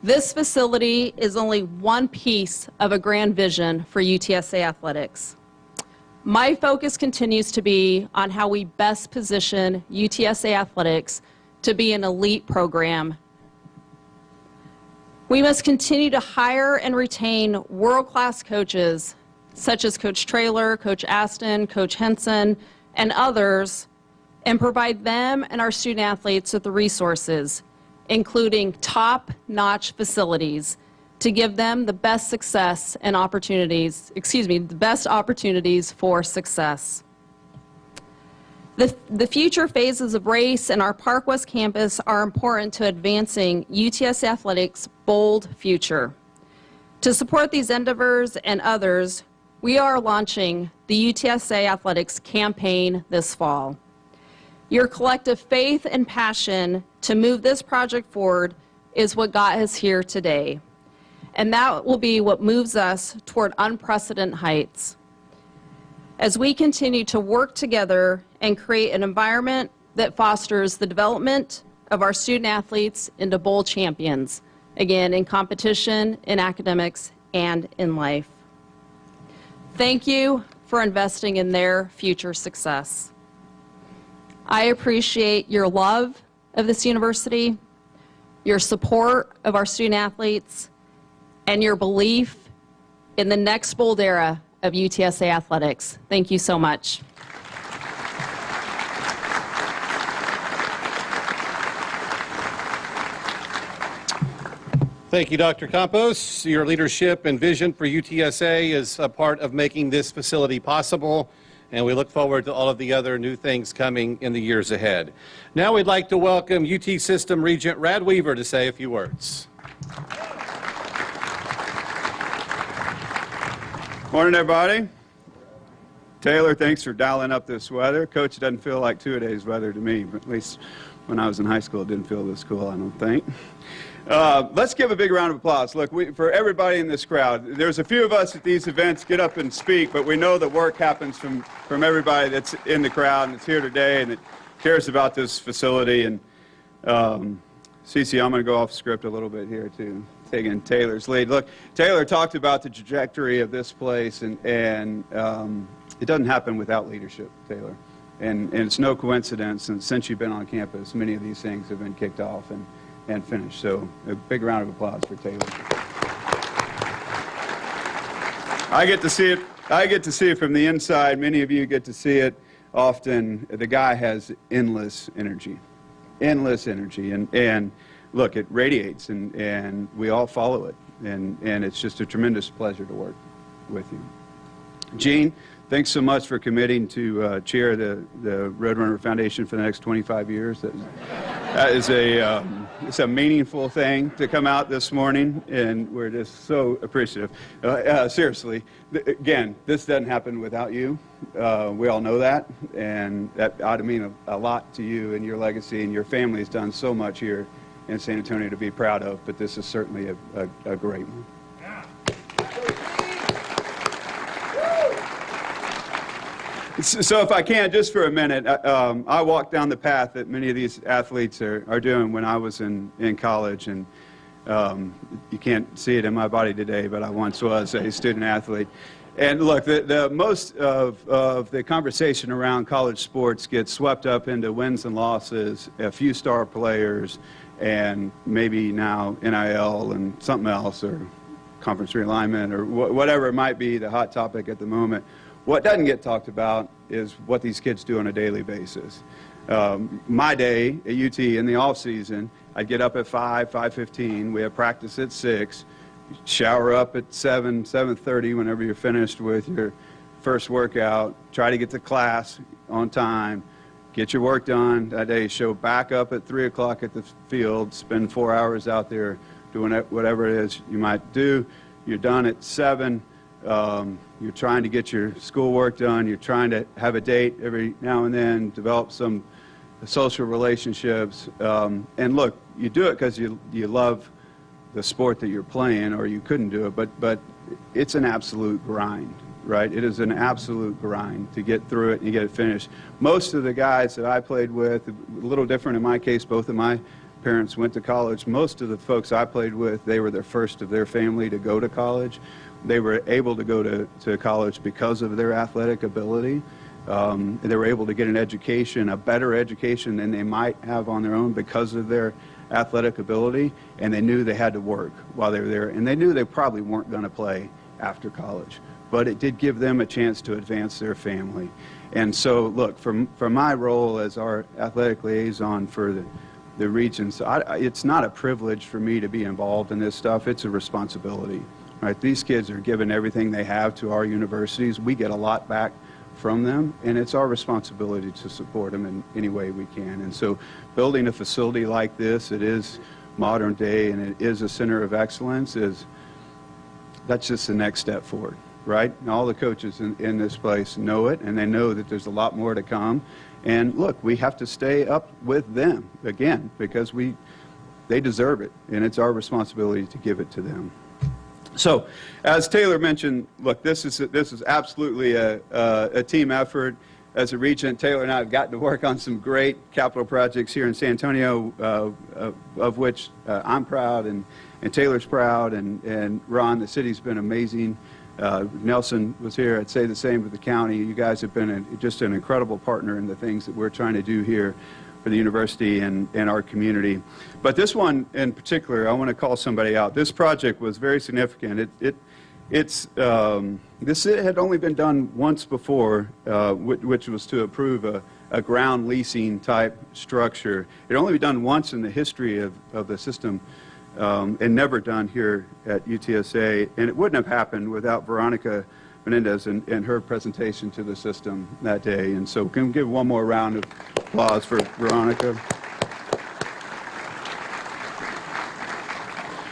This facility is only one piece of a grand vision for UTSA athletics. My focus continues to be on how we best position UTSA athletics to be an elite program. We must continue to hire and retain world-class coaches, such as Coach Traylor, Coach Aston, Coach Henson, and others, and provide them and our student athletes with the resources, including top-notch facilities, to give them the best success and opportunities, the best opportunities for success. The future phases of race and our Park West campus are important to advancing UTSA athletics' bold future. To support these endeavors and others, we are launching the UTSA Athletics campaign this fall. Your collective faith and passion to move this project forward is what got us here today. And that will be what moves us toward unprecedented heights. As we continue to work together and create an environment that fosters the development of our student athletes into bold champions, again, in competition, in academics, and in life. Thank you for investing in their future success. I appreciate your love of this university, your support of our student athletes, and your belief in the next bold era of UTSA athletics. Thank you so much. Thank you, Dr. Campos. Your leadership and vision for UTSA is a part of making this facility possible, and we look forward to all of the other new things coming in the years ahead. Now we'd like to welcome UT System Regent Rad Weaver to say a few words. Morning, everybody. Taylor, thanks for dialing up this weather. Coach, it doesn't feel like two-a-days weather to me, but at least when I was in high school, it didn't feel this cool, I don't think. Let's give a big round of applause. Look, for everybody in this crowd, there's a few of us at these events get up and speak, but we know the work happens from everybody that's in the crowd and that's here today and that cares about this facility. And Cece, I'm going to go off script a little bit here too, taking Taylor's lead. Look, Taylor talked about the trajectory of this place, and it doesn't happen without leadership, Taylor. And it's no coincidence, and since you've been on campus, many of these things have been kicked off and finished. So a big round of applause for Taylor. I get to see it. I get to see it from the inside. Many of you get to see it often. The guy has endless energy, and look, it radiates, and we all follow it, and it's just a tremendous pleasure to work with you. Gene, thanks so much for committing to chair the Roadrunner Foundation for the next 25 years. That is it's a meaningful thing to come out this morning, and we're just so appreciative. Seriously, again, this doesn't happen without you. We all know that, and that ought to mean a lot to you and your legacy, and your family has done so much here in San Antonio to be proud of, but this is certainly a great one. So if I can, just for a minute, I walked down the path that many of these athletes are doing when I was in college, and you can't see it in my body today, but I once was a student athlete. And look, the most of the conversation around college sports gets swept up into wins and losses, a few star players, and maybe now NIL and something else, or conference realignment, or whatever it might be, the hot topic at the moment. What doesn't get talked about is what these kids do on a daily basis. My day at UT in the off season, I'd get up at 5:15. We have practice at 6. Shower up at 7:30 whenever you're finished with your first workout. Try to get to class on time. Get your work done that day. Show back up at 3 o'clock at the field. Spend 4 hours out there doing whatever it is you might do. You're done at 7. You're trying to get your schoolwork done. You're trying to have a date every now and then, develop some social relationships. And look, you do it because you love the sport that you're playing, or you couldn't do it. But it's an absolute grind, right? It is an absolute grind to get through it and get it finished. Most of the guys that I played with, a little different in my case, both of my parents went to college. Most of the folks I played with, they were the first of their family to go to college. They were able to go to college because of their athletic ability. They were able to get an education, a better education than they might have on their own because of their athletic ability, and they knew they had to work while they were there, and they knew they probably weren't going to play after college. But it did give them a chance to advance their family. And so, look, from my role as our athletic liaison for the Regents, it's not a privilege for me to be involved in this stuff. It's a responsibility. Right, these kids are given everything they have to our universities. We get a lot back from them, and it's our responsibility to support them in any way we can. And so building a facility like this, it is modern day and it is a center of excellence, that's just the next step forward, right? And all the coaches in this place know it, and they know that there's a lot more to come. And look, we have to stay up with them, again, because they deserve it, and it's our responsibility to give it to them. So, as Taylor mentioned, look, this is absolutely a team effort. As a Regent, Taylor and I have gotten to work on some great capital projects here in San Antonio, of which I'm proud, and Taylor's proud, and Ron, the city's been amazing. Nelson was here. I'd say the same with the county. You guys have been just an incredible partner in the things that we're trying to do here for the university and our community. But this one in particular, I want to call somebody out. This project was very significant. This had only been done once before, which was to approve a ground leasing type structure. It had only been done once in the history of the system and never done here at UTSA. And it wouldn't have happened without Veronica Menendez and her presentation to the system that day. And so can we give one more round of applause for Veronica?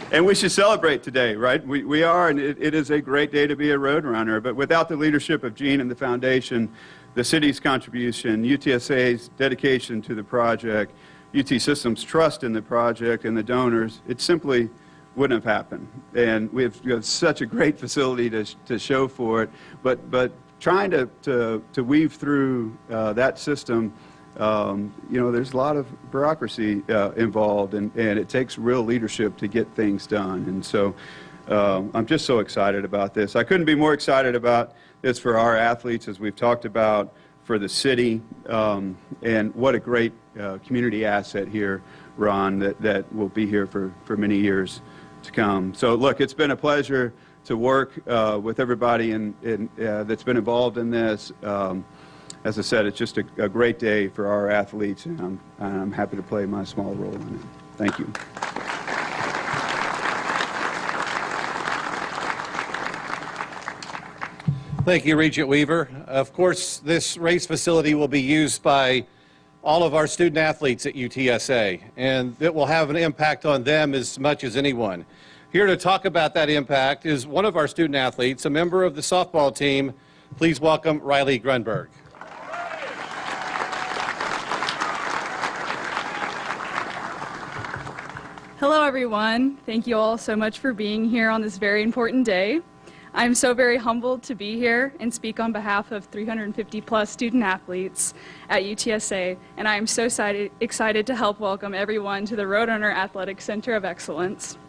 And we should celebrate today, right? We are, and it is a great day to be a Roadrunner. But without the leadership of Gene and the foundation, the city's contribution, UTSA's dedication to the project, UT Systems' trust in the project, and the donors, it simply wouldn't have happened. And we have such a great facility to show for it. But trying to weave through that system, you know, there's a lot of bureaucracy involved, and it takes real leadership to get things done. And so I'm just so excited about this. I couldn't be more excited about this for our athletes, as we've talked about, for the city, and what a great community asset here, Ron, that will be here for many years to come. So look, it's been a pleasure to work with everybody that's been involved in this. As I said, it's just a great day for our athletes, and I'm happy to play my small role in it. Thank you. Thank you, Regent Weaver. Of course, this race facility will be used by all of our student athletes at UTSA, and it will have an impact on them as much as anyone. Here to talk about that impact is one of our student athletes, a member of the softball team. Please welcome Riley Grunberg. Hello, everyone. Thank you all so much for being here on this very important day. I'm so very humbled to be here and speak on behalf of 350 plus student athletes at UTSA, and I am so excited to help welcome everyone to the Roadrunner Athletic Center of Excellence.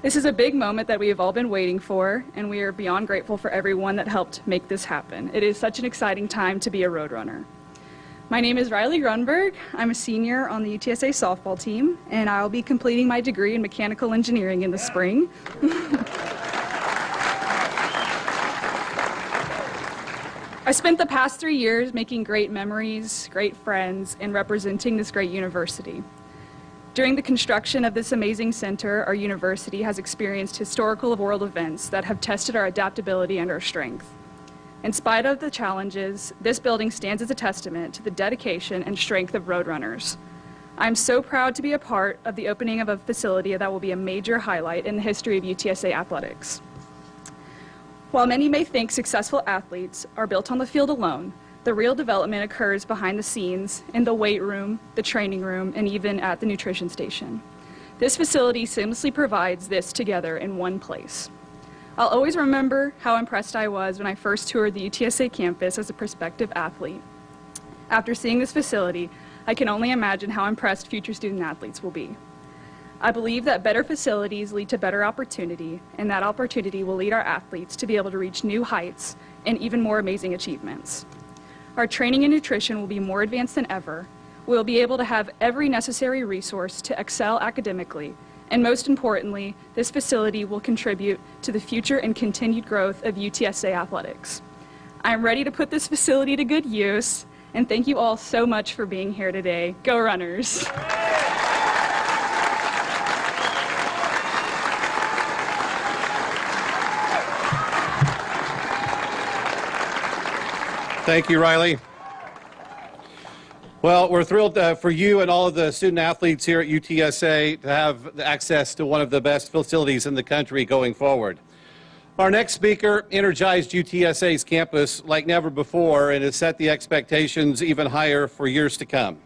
This is a big moment that we have all been waiting for, and we are beyond grateful for everyone that helped make this happen. It is such an exciting time to be a Roadrunner. My name is Riley Grunberg. I'm a senior on the UTSA softball team, and I'll be completing my degree in mechanical engineering in the spring. I spent the past 3 years making great memories, great friends, and representing this great university. During the construction of this amazing center, our university has experienced historical world events that have tested our adaptability and our strength. In spite of the challenges, this building stands as a testament to the dedication and strength of Roadrunners. I'm so proud to be a part of the opening of a facility that will be a major highlight in the history of UTSA athletics. While many may think successful athletes are built on the field alone, the real development occurs behind the scenes in the weight room, the training room, and even at the nutrition station. This facility seamlessly provides this together in one place. I'll always remember how impressed I was when I first toured the UTSA campus as a prospective athlete. After seeing this facility, I can only imagine how impressed future student athletes will be. I believe that better facilities lead to better opportunity, and that opportunity will lead our athletes to be able to reach new heights and even more amazing achievements. Our training and nutrition will be more advanced than ever. We'll be able to have every necessary resource to excel academically, and most importantly, this facility will contribute to the future and continued growth of UTSA athletics. I'm ready to put this facility to good use, and thank you all so much for being here today. Go Runners! Thank you, Riley. Well, we're thrilled for you and all of the student athletes here at UTSA to have access to one of the best facilities in the country going forward. Our next speaker energized UTSA's campus like never before and has set the expectations even higher for years to come.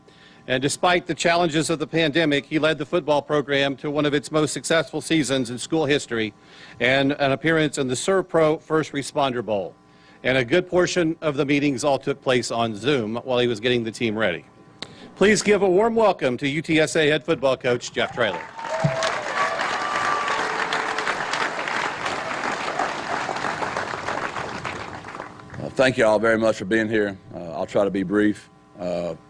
And despite the challenges of the pandemic, he led the football program to one of its most successful seasons in school history and an appearance in the ServPro First Responder Bowl. And a good portion of the meetings all took place on Zoom while he was getting the team ready. Please give a warm welcome to UTSA head football coach Jeff Traylor. Thank you all very much for being here. I'll try to be brief.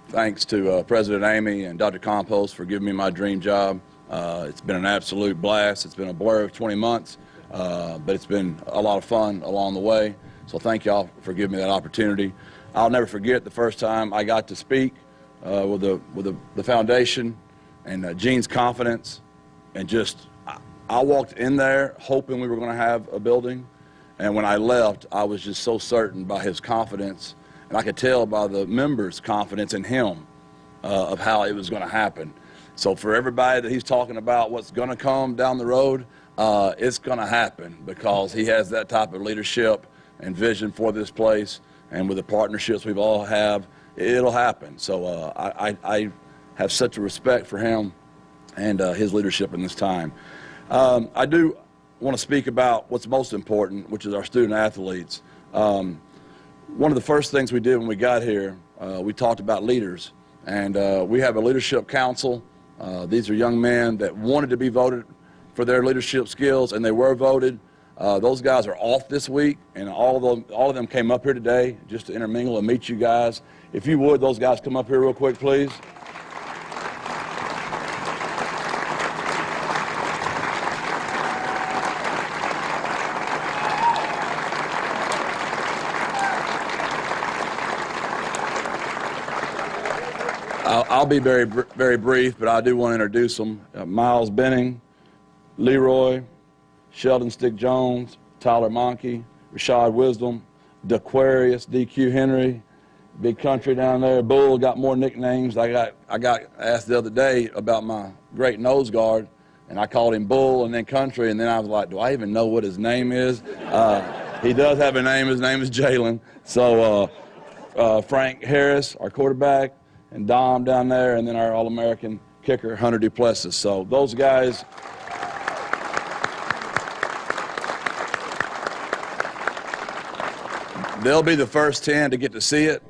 Thanks to President Amy and Dr. Compost for giving me my dream job. It's been an absolute blast. It's been a blur of 20 months, but it's been a lot of fun along the way. So thank y'all for giving me that opportunity. I'll never forget the first time I got to speak with the foundation and Gene's confidence and just, I walked in there hoping we were going to have a building, and when I left, I was just so certain by his confidence, and I could tell by the members' confidence in him of how it was going to happen. So for everybody that he's talking about what's going to come down the road, it's going to happen because he has that type of leadership and vision for this place, and with the partnerships we've all have, it'll happen. So I have such a respect for him and his leadership in this time. I do want to speak about what's most important, which is our student athletes. One of the first things we did when we got here, we talked about leaders, and we have a leadership council. These are young men that wanted to be voted for their leadership skills, and they were voted. Those guys are off this week, and all of them came up here today just to intermingle and meet you guys. If you would, those guys come up here real quick, please. I'll be very brief, but I do want to introduce them. Miles Benning, Leroy, Sheldon Stick Jones, Tyler Monkey, Rashad Wisdom, D'Aquarius, DQ Henry, Big Country down there. Bull got more nicknames. I got asked the other day about my great nose guard, and I called him Bull and then Country, and then I was like, do I even know what his name is? He does have a name. His name is Jalen. So Frank Harris, our quarterback, and Dom down there, and then our All-American kicker, Hunter Duplessis. So those guys, they'll be the first 10 to get to see it.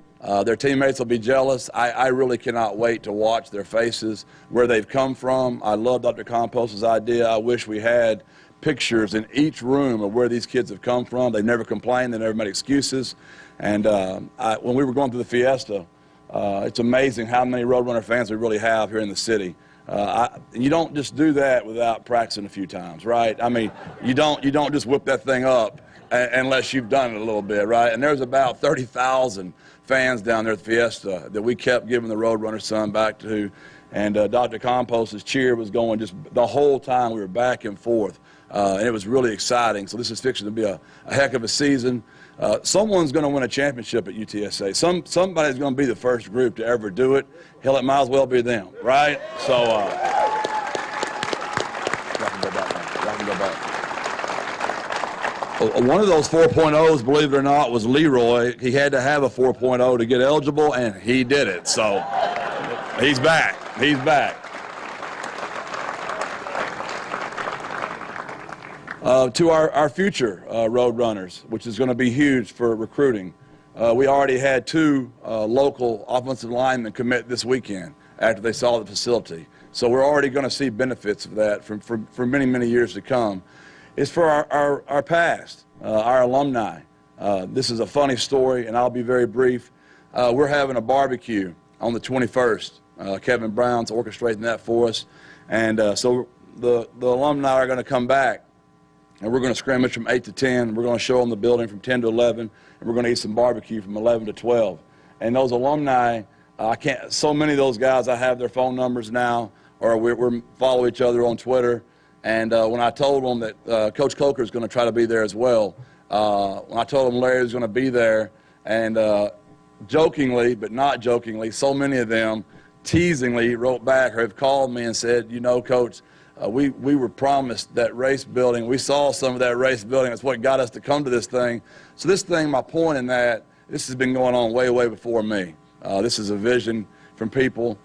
Their teammates will be jealous. I really cannot wait to watch their faces, where they've come from. I love Dr. Compos's idea. I wish we had pictures in each room of where these kids have come from. They never complained. They never made excuses. And when we were going through the Fiesta, it's amazing how many Roadrunner fans we really have here in the city. You don't just do that without practicing a few times, right? I mean, you don't just whip that thing up unless you've done it a little bit, right? And there's about 30,000 fans down there at the Fiesta that we kept giving the Roadrunner sun back to. And Dr. Compos's cheer was going just the whole time. We were back and forth. And it was really exciting. So this is fixing to be a heck of a season. Someone's going to win a championship at UTSA. Somebody's going to be the first group to ever do it. Hell, it might as well be them, right? So, y'all can go back now. Y'all can go back. One of those 4.0s, believe it or not, was Leroy. He had to have a 4.0 to get eligible, and he did it. So, he's back. He's back. To our future Roadrunners, which is going to be huge for recruiting. We already had 2 local offensive linemen commit this weekend after they saw the facility. So we're already going to see benefits of that for many, many years to come. It's for our past, our alumni. This is a funny story, and I'll be very brief. We're having a barbecue on the 21st. Kevin Brown's orchestrating that for us. And so the alumni are going to come back. And we're going to scrimmage from 8 to 10. We're going to show them the building from 10 to 11. And we're going to eat some barbecue from 11 to 12. And those alumni, so many of those guys, I have their phone numbers now, or we follow each other on Twitter. And when I told them that Coach Coker is going to try to be there as well, when I told them Larry was going to be there, and jokingly, but not jokingly, so many of them teasingly wrote back or have called me and said, you know, Coach, we were promised that race building. We saw some of that race building. That's what got us to come to this thing. So this thing, my point in that, this has been going on way, way before me. This is a vision from people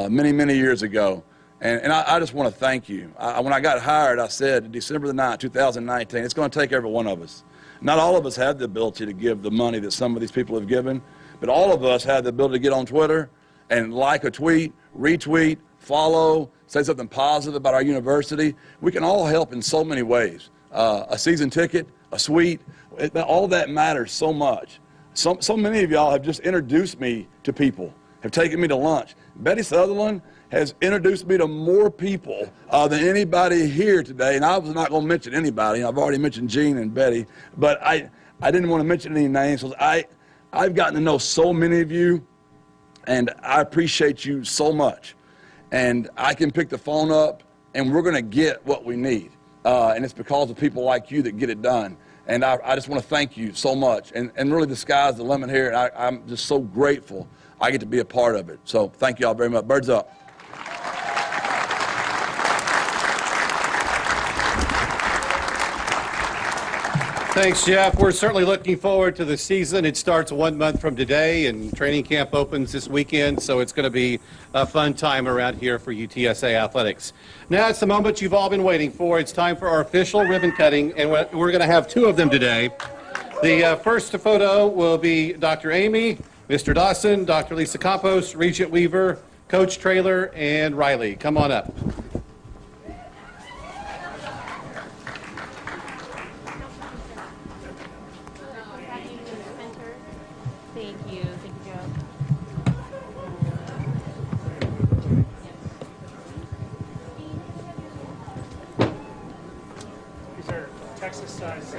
many, many years ago. And I just want to thank you. When I got hired, I said, December the 9th, 2019, it's going to take every one of us. Not all of us have the ability to give the money that some of these people have given, but all of us have the ability to get on Twitter and like a tweet, retweet, follow, say something positive about our university. We can all help in so many ways. A season ticket, a suite, all that matters so much. So many of y'all have just introduced me to people, have taken me to lunch. Betty Sutherland has introduced me to more people than anybody here today, and I was not going to mention anybody. I've already mentioned Gene and Betty, but I didn't want to mention any names because I've gotten to know so many of you, and I appreciate you so much. And I can pick the phone up and we're going to get what we need. And it's because of people like you that get it done. And I just want to thank you so much. And really, the sky's the limit here, and I'm just so grateful I get to be a part of it. So thank you all very much. Birds up. Thanks, Jeff. We're certainly looking forward to the season. It starts 1 month from today, and training camp opens this weekend, so it's going to be a fun time around here for UTSA athletics. Now it's the moment you've all been waiting for. It's time for our official ribbon cutting, and we're going to have 2 of them today. The first photo will be Dr. Amy, Mr. Dawson, Dr. Lisa Campos, Regent Weaver, Coach Traylor, and Riley. Come on up. Thank you, Joe. These are Texas size.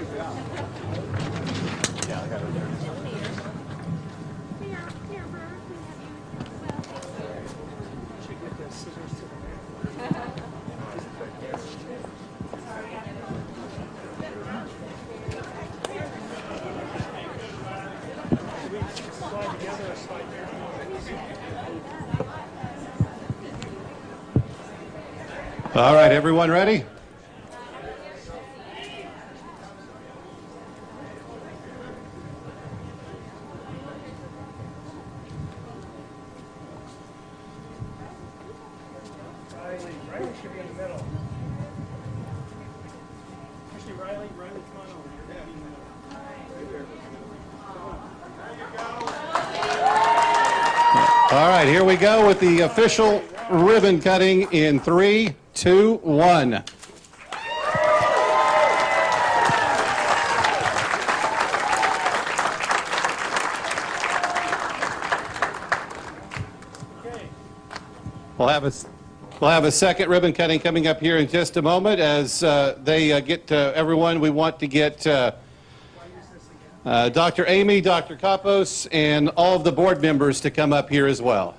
All right, everyone ready? Riley should be in the middle. Actually, Riley, come on over. You're going to be in the middle. All right, here we go with the official ribbon cutting in 3, 2, 1. We'll have a second ribbon cutting coming up here in just a moment. As they get to everyone, we want to get Dr. Amy, Dr. Campos, and all of the board members to come up here as well.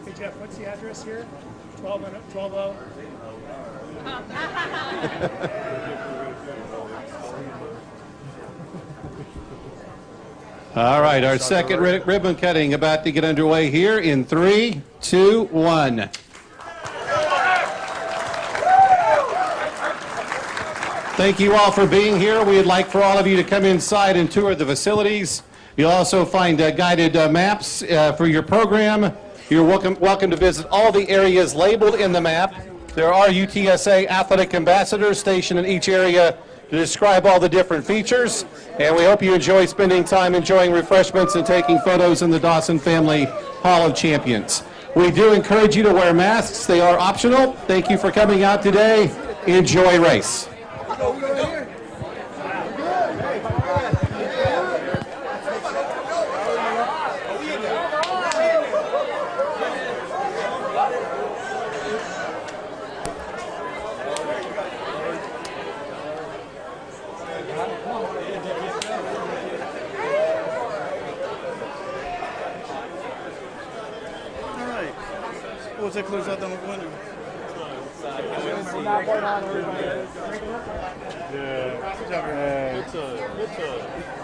Hey, Jeff, what's the address here? 12-0? All right, our second ribbon cutting about to get underway here in 3, 2, 1. Thank you all for being here. We'd like for all of you to come inside and tour the facilities. You'll also find guided maps for your program. You're welcome to visit all the areas labeled in the map. There are UTSA athletic ambassadors stationed in each area to describe all the different features. And we hope you enjoy spending time enjoying refreshments and taking photos in the Dawson Family Hall of Champions. We do encourage you to wear masks. They are optional. Thank you for coming out today. Enjoy race. What's that close out on the window? Yeah. It's a